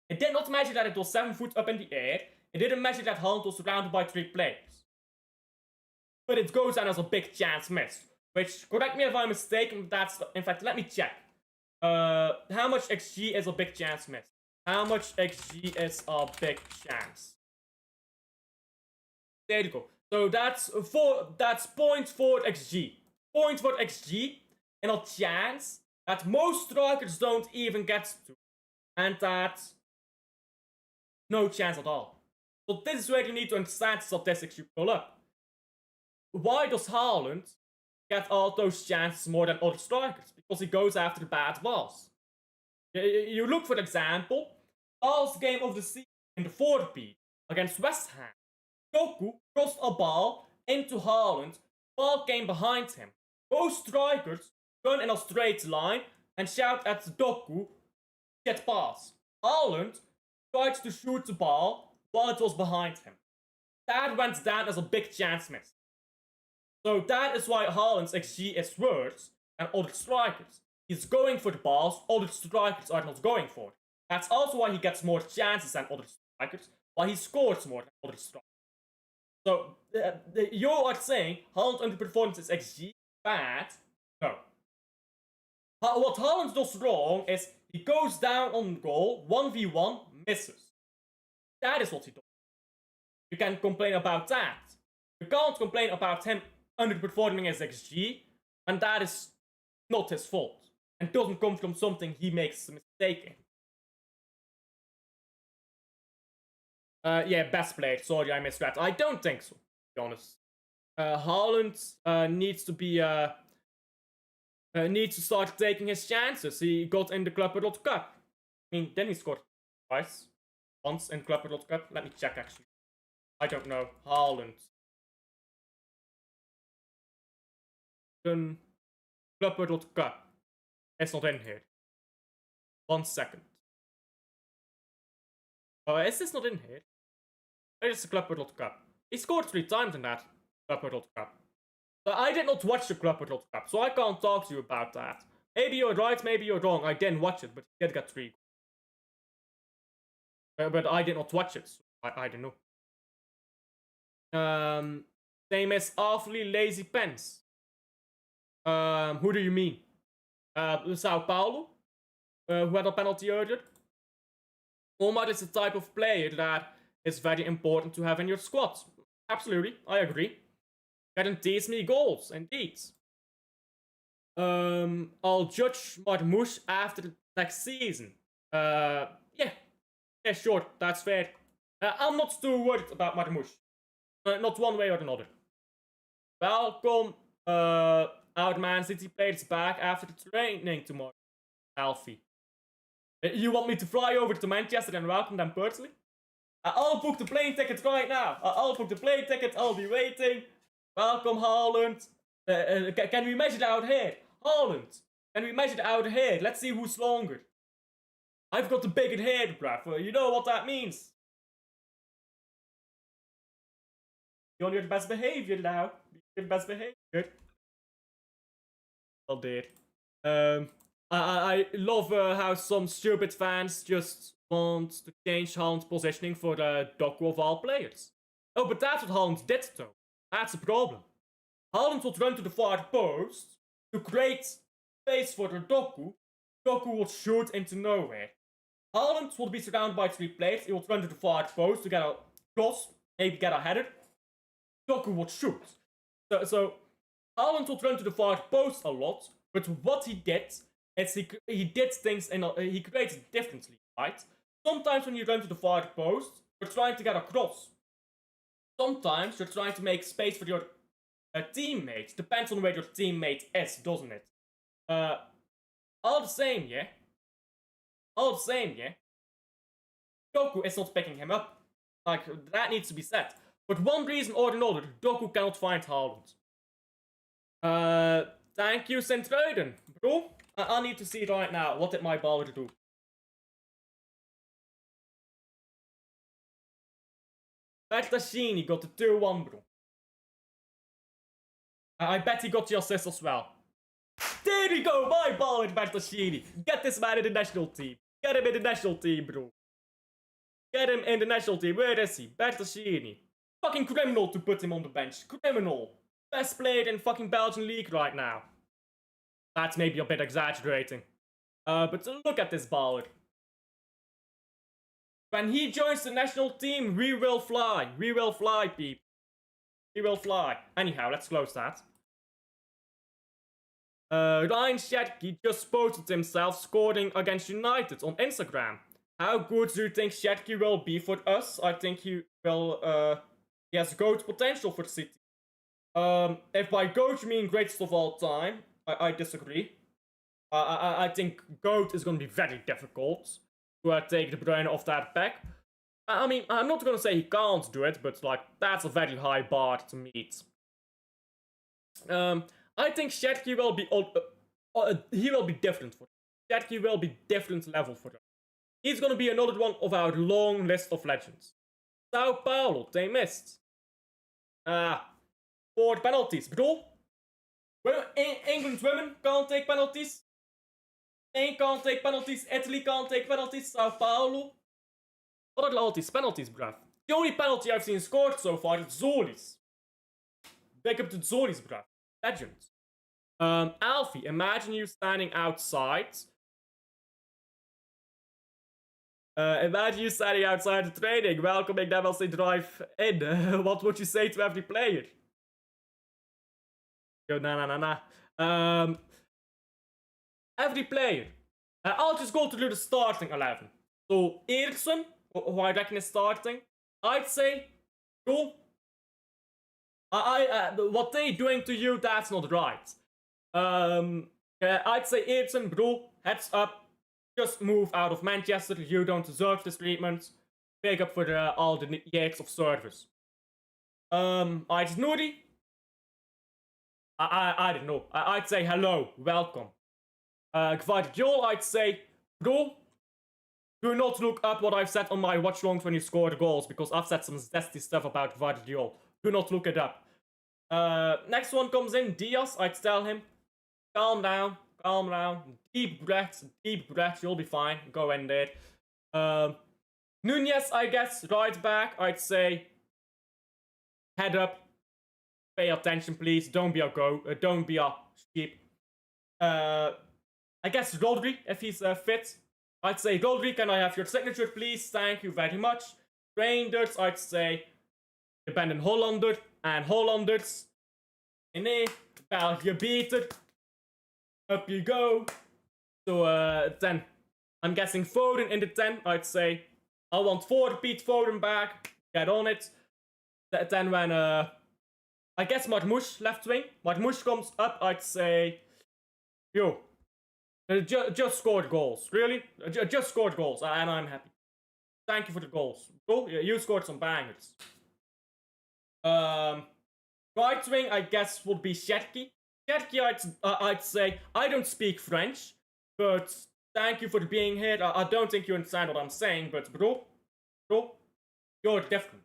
It did not measure that it was 7 foot up in the air. It didn't measure that Holland was surrounded by 3 players. But it goes down as a big chance missed. Which, correct me if I'm mistaken, that's... In fact, let me check. How much XG is a big chance missed? How much XG is a big chance? There you go. So that's 0.4 XG. 0.4 XG in a chance that most strikers don't even get to. And that's no chance at all. So this is where you need to understand the statistics you pull up. Why does Holland get all those chances more than other strikers? Because he goes after bad balls. You look, for example, last game of the season in the 4P against West Ham. Doku crossed a ball into Holland, ball came behind him. Both strikers run in a straight line and shout at Doku, "Get pass." Holland tried to shoot the ball while it was behind him. That went down as a big chance miss. So that is why Holland's XG is worse than other strikers. He's going for the balls other strikers are not going for. That's also why he gets more chances than other strikers, why he scores more than other strikers. So, you are saying Holland underperforms his XG bad? No. What Holland does wrong is he goes down on goal, 1v1, misses. That is what he does. You can complain about that. You can't complain about him underperforming his XG, and that is not his fault. And doesn't come from something he makes a mistake in. Yeah, best played. Sorry, I missed that. I don't think so, to be honest. Holland needs to be needs to start taking his chances. He got in the Club World Cup. I mean, then he scored twice. Once in Club World Cup. Let me check, actually. I don't know. Holland. Then Club World Cup. It's not in here. 1 second. Oh, is this not in here? Where is the Club World Cup? He scored 3 times in that Club World Cup. But I did not watch the Club World Cup, so I can't talk to you about that. Maybe you're right, maybe you're wrong. I didn't watch it, but he did get 3. But I did not watch it, so I don't know. Same as awfully lazy pens. Who do you mean? Sao Paulo, who had a penalty earlier. Omar is the type of player that is very important to have in your squad. Absolutely, I agree. Guarantees me goals, indeed. I'll judge Marmoush after the next season. Yeah, sure, that's fair. I'm not too worried about Marmoush. Not one way or another. Welcome, our Man City players back after the training tomorrow. Alfie. You want me to fly over to Manchester and welcome them personally? I'll book the plane ticket right now. I'll book the plane ticket. I'll be waiting. Welcome, Holland. Can we measure it out here? Holland. Can we measure it out here? Let's see who's longer. I've got the bigger head, bruv. You know what that means. You're on your best behavior now. Your best behavior. Well, dude. I love how some stupid fans just want to change Holland's positioning for Doku of all players. Oh, but that's what Holland did, though. That's the problem. Holland would run to the far post to create space for the Doku. Doku would shoot into nowhere. Holland would be surrounded by 3 players. He would run to the far post to get a cross, maybe get a header. Doku would shoot. So Holland would run to the far post a lot, but what he did is he did things he created differently, right? Sometimes when you run to the far post, you're trying to get a cross. Sometimes you're trying to make space for your teammate. Depends on where your teammate is, doesn't it? All the same, yeah? All the same, yeah? Doku is not picking him up. Like, that needs to be said. For one reason or another, Doku cannot find Holland. Thank you, Sint-Truiden. Bro, I need to see right now. What did my baller do? Bertascini got the 2-1, bro. I bet he got the assist as well. There we go, my baller, Bertascini. Get this man in the national team. Get him in the national team, bro. Get him in the national team. Where is he? Bertascini. Fucking criminal to put him on the bench. Criminal. Best player in fucking Belgian league right now. That's maybe a bit exaggerating. But look at this baller. When he joins the national team, we will fly. We will fly, people. We will fly. Anyhow, let's close that. Ryan Shetke just posted himself scoring against United on Instagram. How good do you think Shetke will be for us? I think he will, he has GOAT potential for City. If by GOAT you mean greatest of all time, I disagree. I think GOAT is going to be very difficult to take the Bruyne off that pack. I mean, I'm not going to say he can't do it, but like, that's a very high bar to meet. I think Shetke will be, he will be different for us. Shetke will be different level for us. He's going to be another one of our long list of legends. Sao Paulo, they missed. 4 penalties, bro. England women can't take penalties. Spain can't take penalties. Italy can't take penalties. Sao Paulo. What are all these penalties, bruv? The only penalty I've seen scored so far is Zolis. Back up to Zolis, bruv. Legend. Alfie, imagine you standing outside. Imagine you standing outside the training, welcoming them as they drive in. What would you say to every player? Yo, nah. Every player. I'll just go through the starting 11. So, Eriksson, who I reckon is starting, I'd say, go. What they doing to you, that's not right. I'd say Eriksson, bro, heads up. Just move out of Manchester. You don't deserve this treatment. Pick up for all the years of service. I'd Nuri. I don't know. I'd say hello, welcome. Gvardiol, I'd say, bro, do not look up what I've said on my watch longs when you score the goals, because I've said some zesty stuff about Gvardiol. Do not look it up. Next one comes in, Diaz. I'd tell him, calm down, deep breath, you'll be fine, go in there. Nunez, I guess, right back, I'd say, head up, pay attention please, don't be a sheep. I guess Rodri, if he's fit. I'd say, Rodri, can I have your signature please? Thank you very much. Rangers, I'd say, je bent een Hollander, en Hollanders. Nee, België beter. Up you go. So, 10. I'm guessing Foden in the 10, I'd say. I want Pete Foden back. Get on it. Then when, I guess Marmoush left wing. Marmoush comes up, I'd say, yo, just scored goals. Really? Just scored goals, and I'm happy. Thank you for the goals. Bro, you scored some bangers. Right wing, I guess, would be Cherki. Cherki, I'd say, I don't speak French, but thank you for being here. I don't think you understand what I'm saying, but bro, you're different.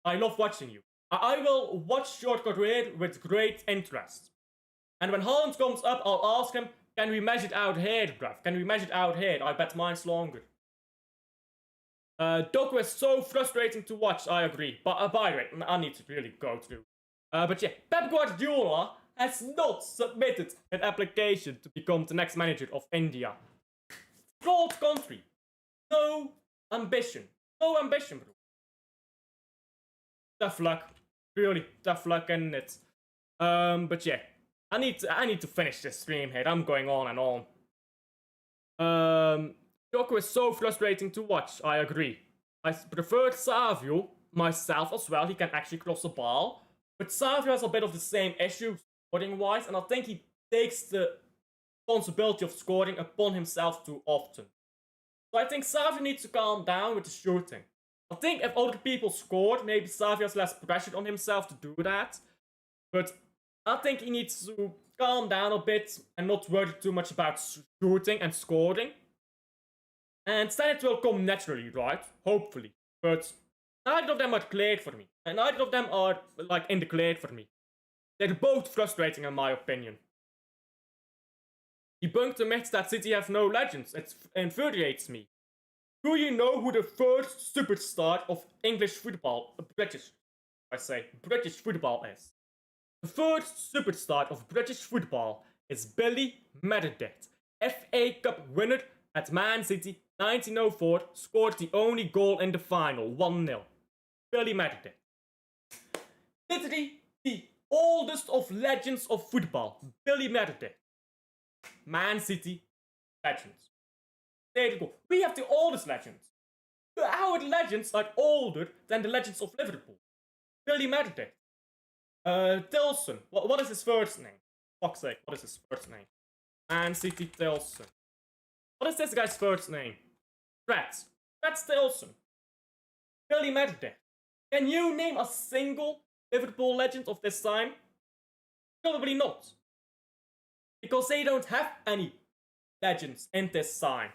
I love watching you. I will watch your career with great interest. And when Holland comes up, I'll ask him, can we measure it out here, bruv? Can we measure it out here? I bet mine's longer. Doku is so frustrating to watch, I agree. But by the way, I need to really go through. But yeah, Pep Guardiola has not submitted an application to become the next manager of India. Flawed country. No ambition. No ambition, bro. Tough luck. Really tough luck in it. But yeah. I need to finish this stream here. I'm going on and on. Doku is so frustrating to watch, I agree. I prefer Savio myself as well. He can actually cross the ball. But Savio has a bit of the same issue scoring-wise, and I think he takes the responsibility of scoring upon himself too often. So I think Savio needs to calm down with the shooting. I think if other people scored, maybe Savio has less pressure on himself to do that. But I think he needs to calm down a bit and not worry too much about shooting and scoring. And then it will come naturally, right? Hopefully. But neither of them are cleared for me. And neither of them are, like, in the clear for me. They're both frustrating in my opinion. Debunked the myth that City have no legends. It infuriates me. Do you know who the first superstar of English football, British football is? The first superstar of British football is Billy Meredith, FA Cup winner at Man City 1904, scored the only goal in the final, 1-0. Billy Meredith. Literally the oldest of legends of football, Billy Meredith. Man City legends. There you go. We have the oldest legends. Our legends are older than the legends of Liverpool. Billy Meredith. Tilson. What is his first name? Fuck's sake, what is his first name? Man City Tilson. What is this guy's first name? Fred Tilson. Billy Meredith. Can you name a single Liverpool legend of this time? Probably not. Because they don't have any legends in this time.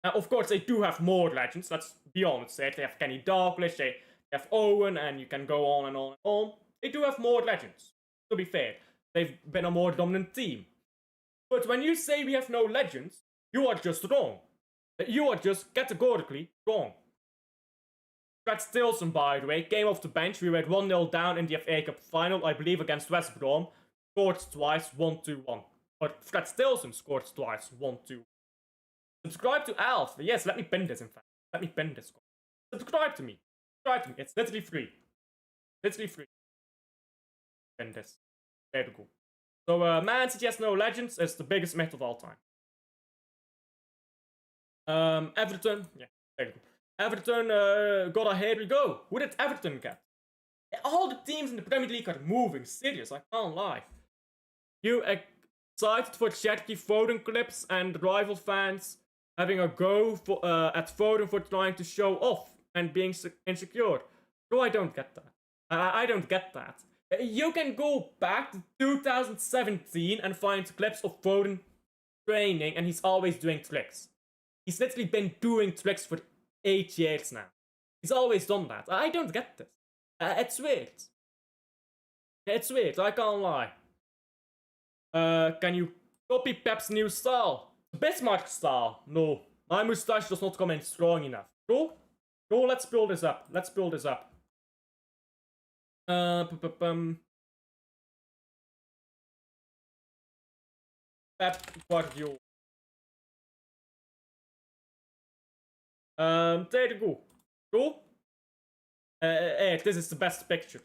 Of course, they do have more legends, let's be honest. They have Kenny Dalglish, they have Owen, and you can go on and on and on. They do have more legends, to be fair. They've been a more dominant team. But when you say we have no legends, you are just wrong. You are just categorically wrong. Fred Tilson, by the way, came off the bench. We were 1-0 down in the FA Cup final, I believe, against West Brom. scored twice, 1-2-1. But Fred Stilson scored twice, 1-2. Subscribe to Alf. Yes, let me pin this, in fact. Let me pin this. Subscribe to me. Subscribe to me. It's literally free. Literally free. Pin this. There we go. So, Man City has no legends is the biggest myth of all time. Everton. Yeah, there you go. Everton, here we go. Who did Everton get? All the teams in the Premier League are moving. Serious, I can't lie. You excited for Cherky Foden clips and rival fans having a go for, at Foden for trying to show off and being insecure? No, I don't get that. I don't get that. You can go back to 2017 and find clips of Foden training, and he's always doing tricks. He's literally been doing tricks for 8 years now. He's always done that. I don't get this. It's weird. It's weird, I can't lie. Can you copy Pep's new style? Bismarck style? No. My moustache does not come in strong enough. Bro, let's build this up. Let's build this up. Pep Guardiola. There you go. Go. This is the best picture.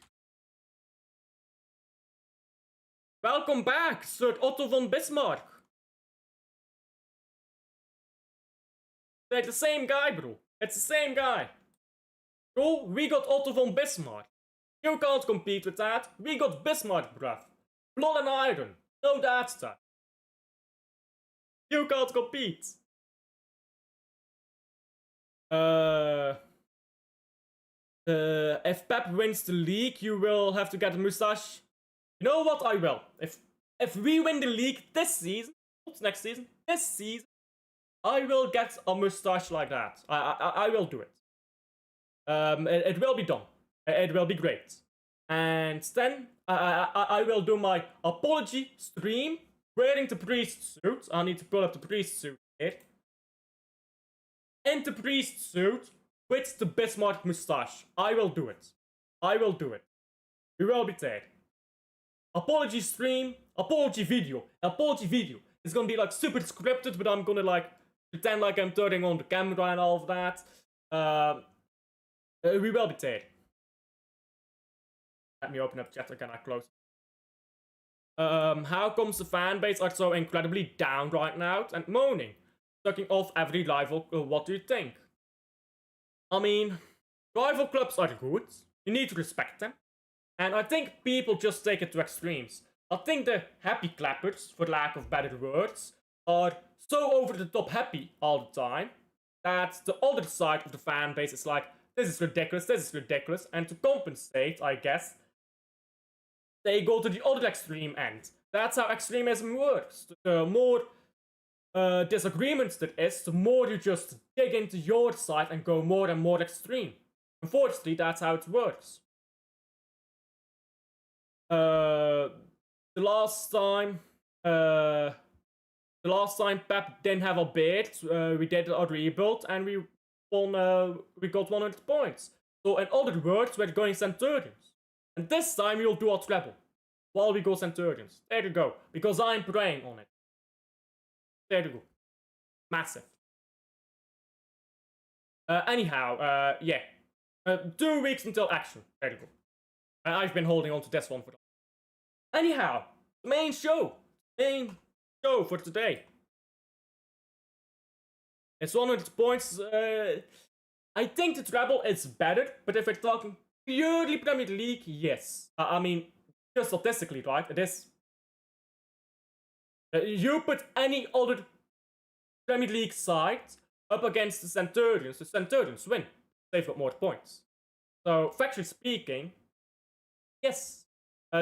Welcome back, Sir Otto von Bismarck. They're the same guy, bro. It's the same guy. Bro, we got Otto von Bismarck. You can't compete with that. We got Bismarck, bruv. Blood and iron. No that stuff. You can't compete. If Pep wins the league, you will have to get a moustache. You know what? I will. If we win the league this season, not next season, this season, I will get a moustache like that. I will do it. It will be done. It will be great. And then I will do my apology stream wearing the priest suit. I need to pull up the priest suit here. In the priest suit with the Bismarck moustache. I will do it. I will do it. We will be there. Apology stream, apology video. It's gonna be like super scripted, but I'm gonna like pretend like I'm turning on the camera and all of that. We will be there. Let me open up chat again, I close. How comes the fan base are so incredibly down right now and moaning? Sucking off every rival, what do you think? I mean, rival clubs are good. You need to respect them. And I think people just take it to extremes. I think the happy clappers, for lack of better words, are so over the top happy all the time that the other side of the fan base is like, this is ridiculous, and to compensate, I guess, they go to the other extreme end. That's how extremism works. The more disagreements there is, the more you just dig into your side and go more and more extreme. Unfortunately, that's how it works. The last time Pep didn't have a beard, we did a rebuild and we won. We got 100 points. So in other words, we're going Centurions, and this time we'll do a treble while we go Centurions. There you go, because I'm praying on it. There you go, massive. Anyhow, yeah, 2 weeks until action. There you go. I've been holding on to this one for. Anyhow, the main show for today. It's 100 points. I think the treble is better, but if we're talking purely Premier League, yes. I mean, just statistically, right? It is. You put any other Premier League side up against the Centurions win. They've got more points. So, factually speaking, yes,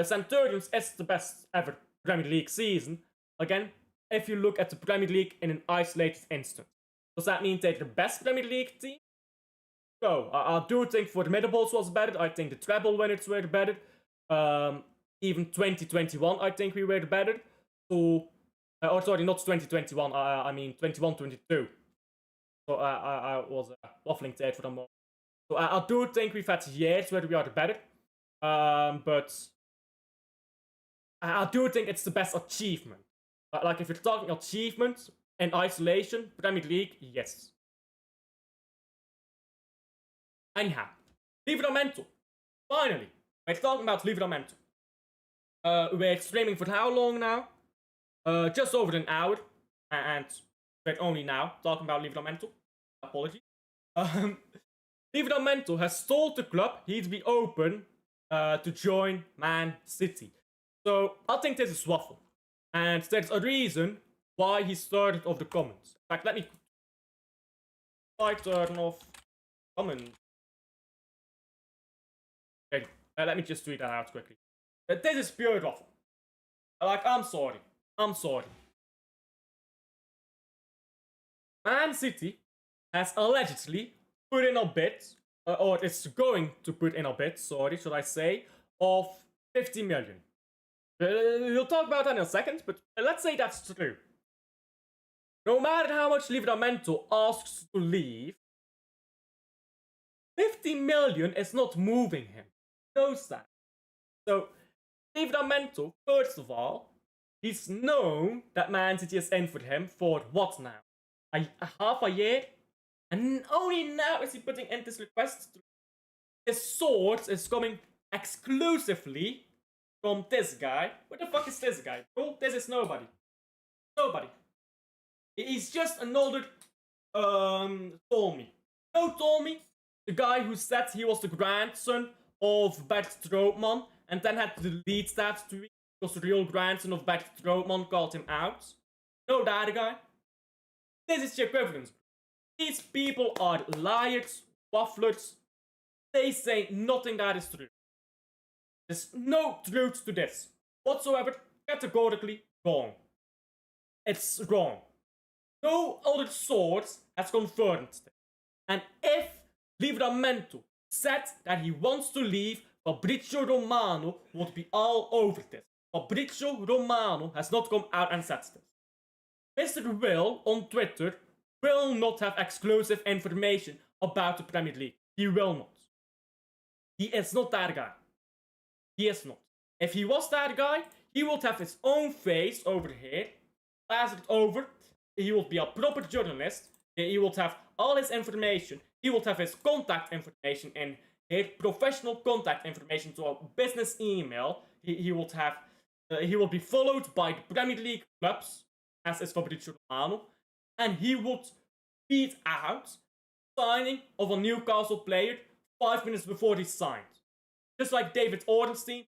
Centurions is the best ever Premier League season. Again, if you look at the Premier League in an isolated instant. Does that mean they're the best Premier League team? No, I do think for the Midfield was better. I think the treble winners were better. Even 2021, I think we were better. So, or sorry, not 2021. I mean 21-22. So I was waffling there for the moment. So I do think we've had years where we are better. But I do think it's the best achievement. Like, if you're talking achievement in isolation, Premier League, yes. Anyhow, Livramento. Finally, we're talking about Livramento. We're streaming for how long now? Just over an hour. And we're only now talking about Livramento. Apologies. Livramento has told the club he'd be open to join Man City. So I think this is waffle. And there's a reason why he started off the comments. In fact, let me turn off comments. Okay, let me just tweet that out quickly. This is pure waffle. Like, I'm sorry. Man City has allegedly put in a bid, or is going to put in a bid, sorry, should I say, of 50 million. We'll talk about that in a second, but let's say that's true. No matter how much Livramento asks to leave, 50 million is not moving him. He knows that. So, Livramento, first of all, he's known that Man City is in for him for what now? Half a year? And only now is he putting in this request. His source is coming exclusively from this guy. What the fuck is this guy, bro? This is nobody. Nobody. He's just another Tommy. No, Tommy, the guy who said he was the grandson of Bert Strootman and then had to delete that tweet because the real grandson of Bert Strootman called him out. No, that guy. This is the equivalence. These people are liars, wafflers. They say nothing that is true. There's no truth to this whatsoever. Categorically wrong. It's wrong. No other source has confirmed this. And if Livramento said that he wants to leave, Fabrizio Romano would be all over this. Fabrizio Romano has not come out and said this. Mr. Will on Twitter will not have exclusive information about the Premier League. He will not. He is not that guy. He is not. If he was that guy, he would have his own face over here, plastered over. He would be a proper journalist. He would have all his information. He would have his contact information in here, professional contact information to a business email. He would have. He will be followed by the Premier League clubs, as is Fabrizio Romano, and he would tweet out signing of a Newcastle player 5 minutes before he signed. Just like David Ornstein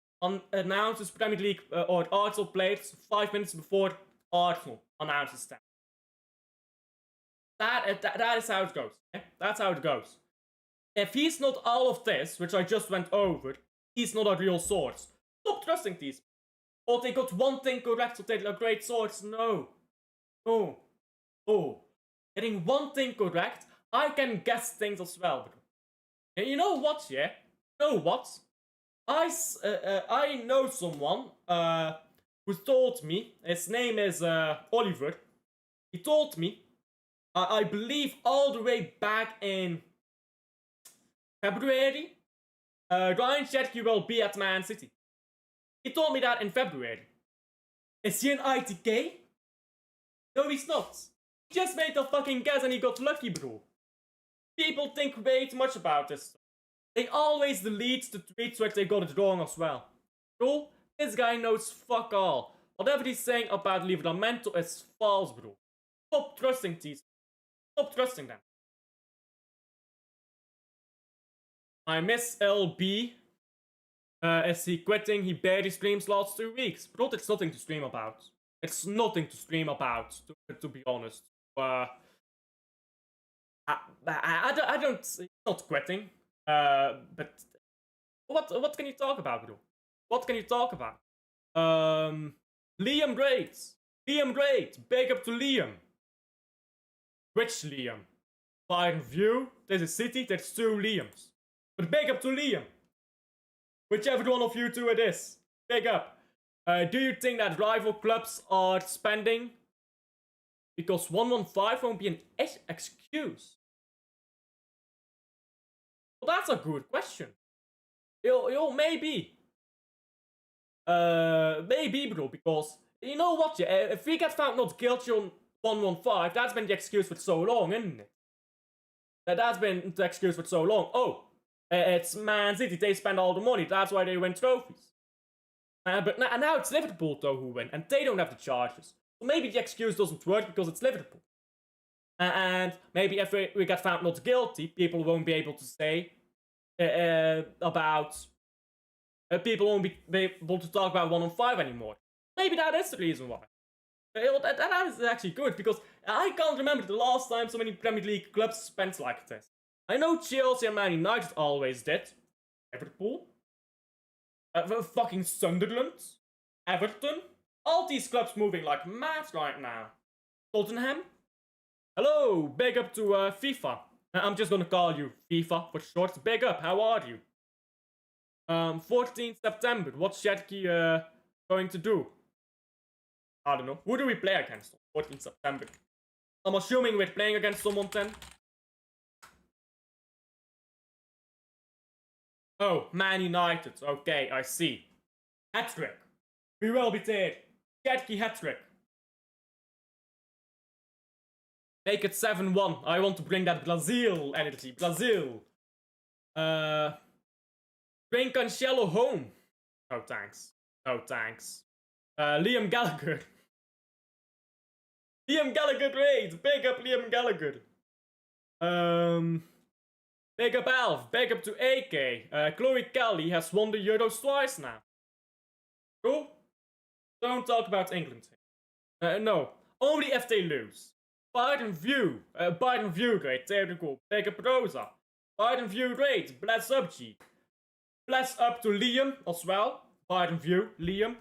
announces Premier League or Arsenal players 5 minutes before Arsenal announces them. That is how it goes. Okay? That's how it goes. If he's not all of this, which I just went over, he's not a real source. Stop trusting these. Oh, they got one thing correct, so they're a great source. No. Getting one thing correct, I can guess things as well. And you know what, yeah? You know what? I know someone who told me, his name is Oliver. He told me, I believe all the way back in February, Ryan Cherky will be at Man City. He told me that in February. Is he an ITK? No, he's not. He just made a fucking guess and he got lucky, bro. People think way too much about this. They always delete the tweets where they got it wrong as well. Bro, this guy knows fuck all. Whatever he's saying about Livramento is false, bro. Stop trusting these. Stop trusting them. I miss LB. Is he quitting? He barely streams last 2 weeks. Bro, it's nothing to stream about. It's nothing to stream about, to be honest. I don't. He's not quitting. But what can you talk about, bro? What can you talk about? Liam Great. Liam Great. Big up to Liam. Which Liam? Bayern View. There's a City. There's 2 Liams. But big up to Liam. Whichever one of you two it is. Big up. Do you think that rival clubs are spending? Because 115 won't be an excuse. Well, that's a good question. Yo, maybe. maybe, bro, because you know what? Yeah, if we get found not guilty on 115, that's been the excuse for so long, isn't it? That's been the excuse for so long. Oh, it's Man City. They spend all the money. That's why they win trophies. But now it's Liverpool though who win, and they don't have the charges. So maybe the excuse doesn't work because it's Liverpool. And maybe if we get found not guilty, people won't be able to say about. People won't be able to talk about 115 anymore. Maybe that is the reason why. That is actually good, because I can't remember the last time so many Premier League clubs spent like this. I know Chelsea and Man United always did. Liverpool. Fucking Sunderland. Everton. All these clubs moving like mad right now. Tottenham. Hello, big up to FIFA. I'm just gonna call you FIFA for short. Big up, how are you? 14th September, what's Shetki going to do? I don't know. Who do we play against on 14th September? I'm assuming we're playing against someone then. Oh, Man United. Okay, I see. Hat-trick. We will be there. Shetki hat-trick. Make it 7-1. I want to bring that Brazil energy. Brazil. Bring Cancelo home. No thanks. No thanks. Liam Gallagher. Liam Gallagher raid. Big up Liam Gallagher. Big up Alf. Big up to AK. Chloe Kelly has won the Euros twice now. Cool? Don't talk about England. No. Only if they lose. Biden View. Biden View great. There we go. Big up Rosa. Biden View great. Bless up G. Bless up to Liam as well. Biden View. Liam.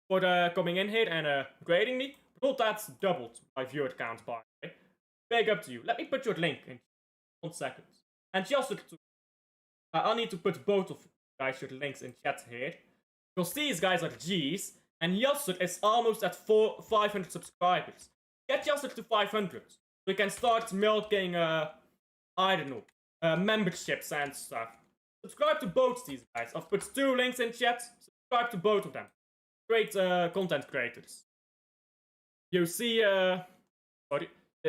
For coming in here and grading me. But that's doubled my viewer count, by the way. Big up to you. Let me put your link in 1 second. And just to, I need to put both of you guys your links in chat here. Because these guys are G's. And Yasser is almost at 500 subscribers. Get Yasser to 500. So we can start milking, I don't know, memberships and stuff. Subscribe to both these guys. I've put 2 links in chat. Subscribe to both of them. Great content creators. You see,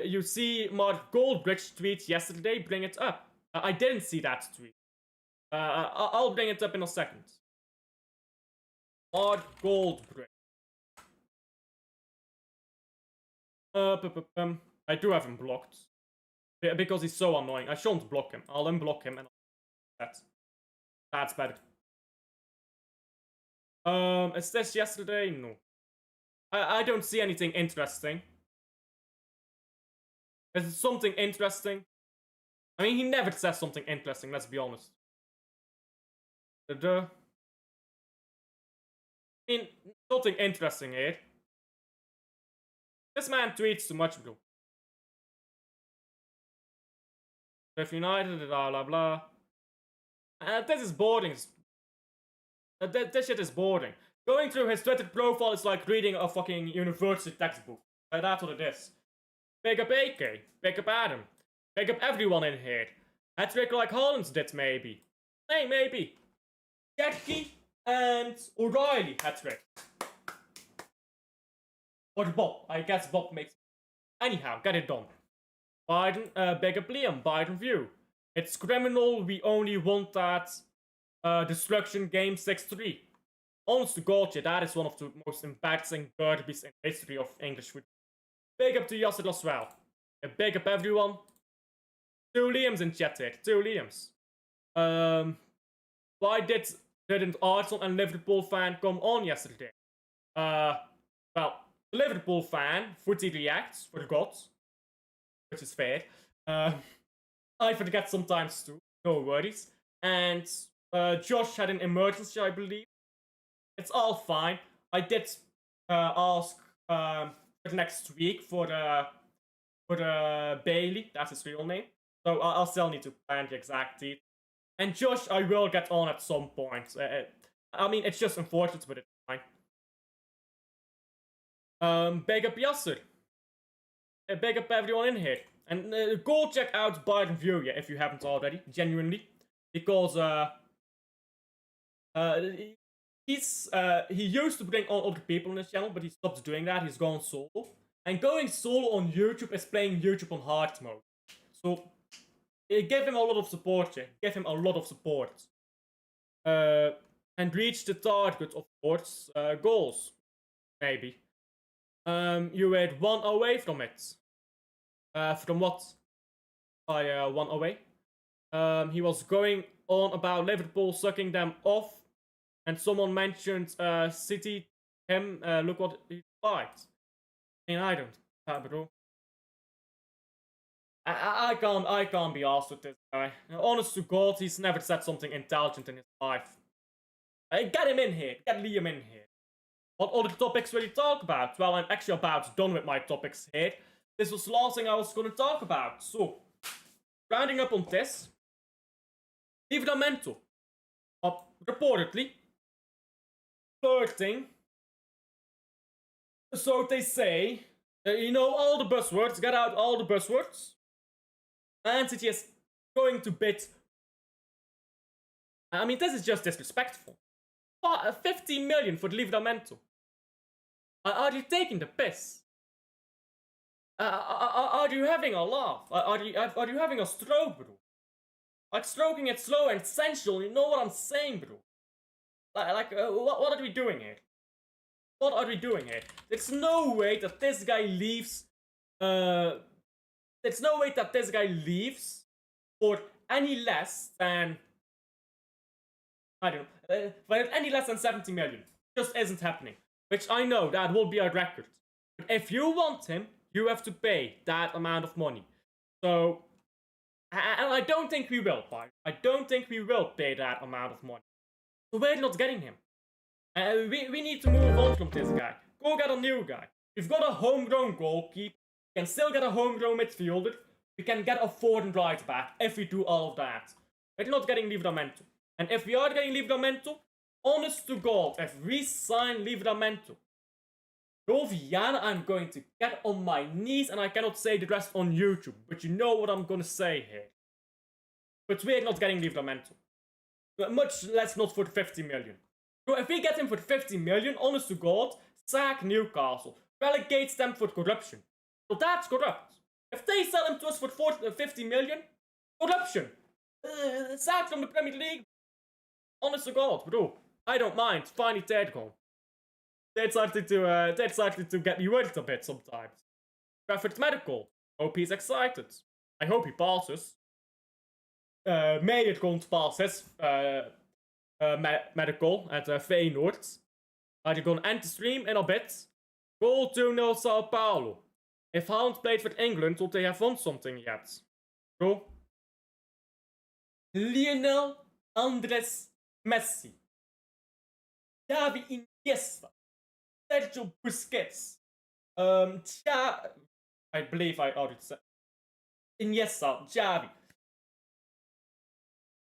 you see Mark Goldbridge tweet yesterday. Bring it up. I didn't see that tweet. I'll bring it up in a second. Mark Goldbridge. I do have him blocked. Because he's so annoying. I shouldn't block him. I'll unblock him and that's better. Is this yesterday? No. I don't see anything interesting. Is it something interesting? I mean, he never says something interesting, let's be honest. I mean, nothing interesting here. This man tweets too much, bro. If United, blah blah blah. This is boring. This shit is boring. Going through his Twitter profile is like reading a fucking university textbook. That's what it is. Big up AK. Big up Adam. Big up everyone in here. Hat-trick like Holland did, maybe. Hey, maybe. Jackie and O'Reilly hat-trick. Or Bob. I guess Bob makes... Anyhow, get it done. Biden, big up Liam. Biden View. It's criminal, we only want that destruction game 6-3. Honest to God, yeah, that is one of the most embarrassing derbies in the history of English football. Big up to Yasser as well. Big up everyone. 2 Liams in chat here. 2 Liams. Why didn't Arsenal and Liverpool fan come on yesterday? Well, the Liverpool fan, Footy Reacts, forgot. Which is fair. I forget sometimes too. No worries. And Josh had an emergency, I believe. It's all fine. I did ask for next week for Bailey. That's his real name. So I'll still need to plan the exact date. And Josh, I will get on at some point. I mean, it's just unfortunate, but it's fine. Big up Yasser. Big up everyone in here. And go check out Biden View, yeah, if you haven't already, genuinely. Because, he used to bring on other people on his channel, but he stopped doing that. He's gone solo. And going solo on YouTube is playing YouTube on hard mode. So give him a lot of support, Jay. Give him a lot of support. And reach the target, of course. Goals. Maybe. You were 1 away from it. From what? By 1 away. He was going on about Liverpool sucking them off. And someone mentioned City, him, look what he liked. I mean, I don't, bro. I can't be arsed with this guy. Honest to God, he's never said something intelligent in his life. Get him in here. Get Liam in here. What other topics will you talk about? Well, I'm actually about done with my topics here. This was the last thing I was going to talk about. So, rounding up on this. Livramento. Reportedly. Flirting. So they say. You know all the buzzwords. Get out all the buzzwords. Man City is going to bid. I mean, this is just disrespectful. 50 million for Livramento. Are you taking the piss? Are you having a laugh? Are you having a stroke, bro? Like stroking it slow and sensual. You know what I'm saying, bro? What are we doing here? What are we doing here? There's no way that this guy leaves. There's no way that this guy leaves for any less than. I don't know. For any less than 70 million. Just isn't happening. Which I know that will be a record. But if you want him, you have to pay that amount of money. So. And I don't think we will, Pi. I don't think we will pay that amount of money. So we're not getting him. We need to move on from this guy. Go get a new guy. We've got a homegrown goalkeeper. We can still get a homegrown midfielder. We can get a foreign right back if we do all of that. We're not getting Livramento. And if we are getting Livramento, honest to God, if we sign Livramento, Roviana, I'm going to get on my knees and I cannot say the rest on YouTube. But you know what I'm going to say here. But we're not getting Livramento. Much less not for 50 million. So if we get him for 50 million, honest to God, sack Newcastle. Relegates them for corruption. So that's corrupt. If they sell him to us for 50 million, corruption. Sack from the Premier League. Honest to God, bro. I don't mind. Finally, third goal. That's likely to get me worried a bit sometimes. Trafford Medical. Hope he's excited. I hope he passes. May it going to pass his medical at Feyenoord. Are you going to end the stream in a bit? Goal 2-0 Sao Paulo. If Holland played for England, would they have won something yet? Bro. Lionel Andres Messi. Xavi Iniesta. Sergio Busquets. I believe I already said. Iniesta, Xavi.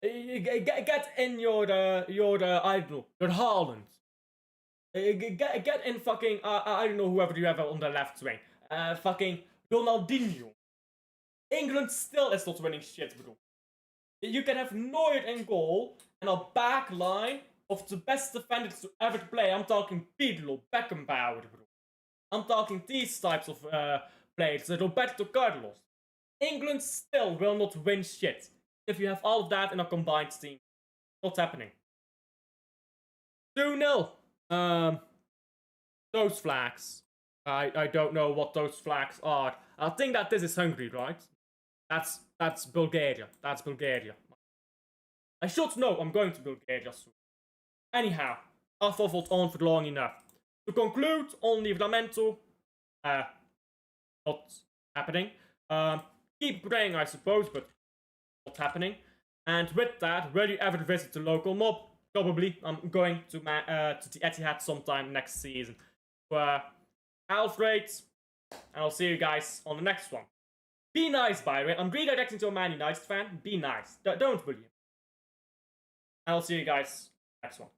Get in your I don't know, your Holland. Get in fucking, I don't know, whoever you have on the left wing. Fucking Ronaldinho. England still is not winning shit, bro. You can have Neuer in goal and a back line of the best defenders to ever play. I'm talking Pirlo, Beckenbauer, bro. I'm talking these types of players, Roberto Carlos. England still will not win shit if you have all of that in a combined team. What's happening? 2-0. Those flags. I don't know what those flags are. I think that this is Hungary, right? That's Bulgaria. That's Bulgaria. I should know. I'm going to Bulgaria soon. Anyhow, I've waffled on for long enough. To conclude on Livramento, not happening. Keep praying, I suppose, but not happening. And with that, will you ever visit the local mob? Probably. I'm going to the Etihad sometime next season. Alfred, and I'll see you guys on the next one. Be nice, by the way. I'm redirecting to a Man United fan. Be nice. Don't bully him. And I'll see you guys next one.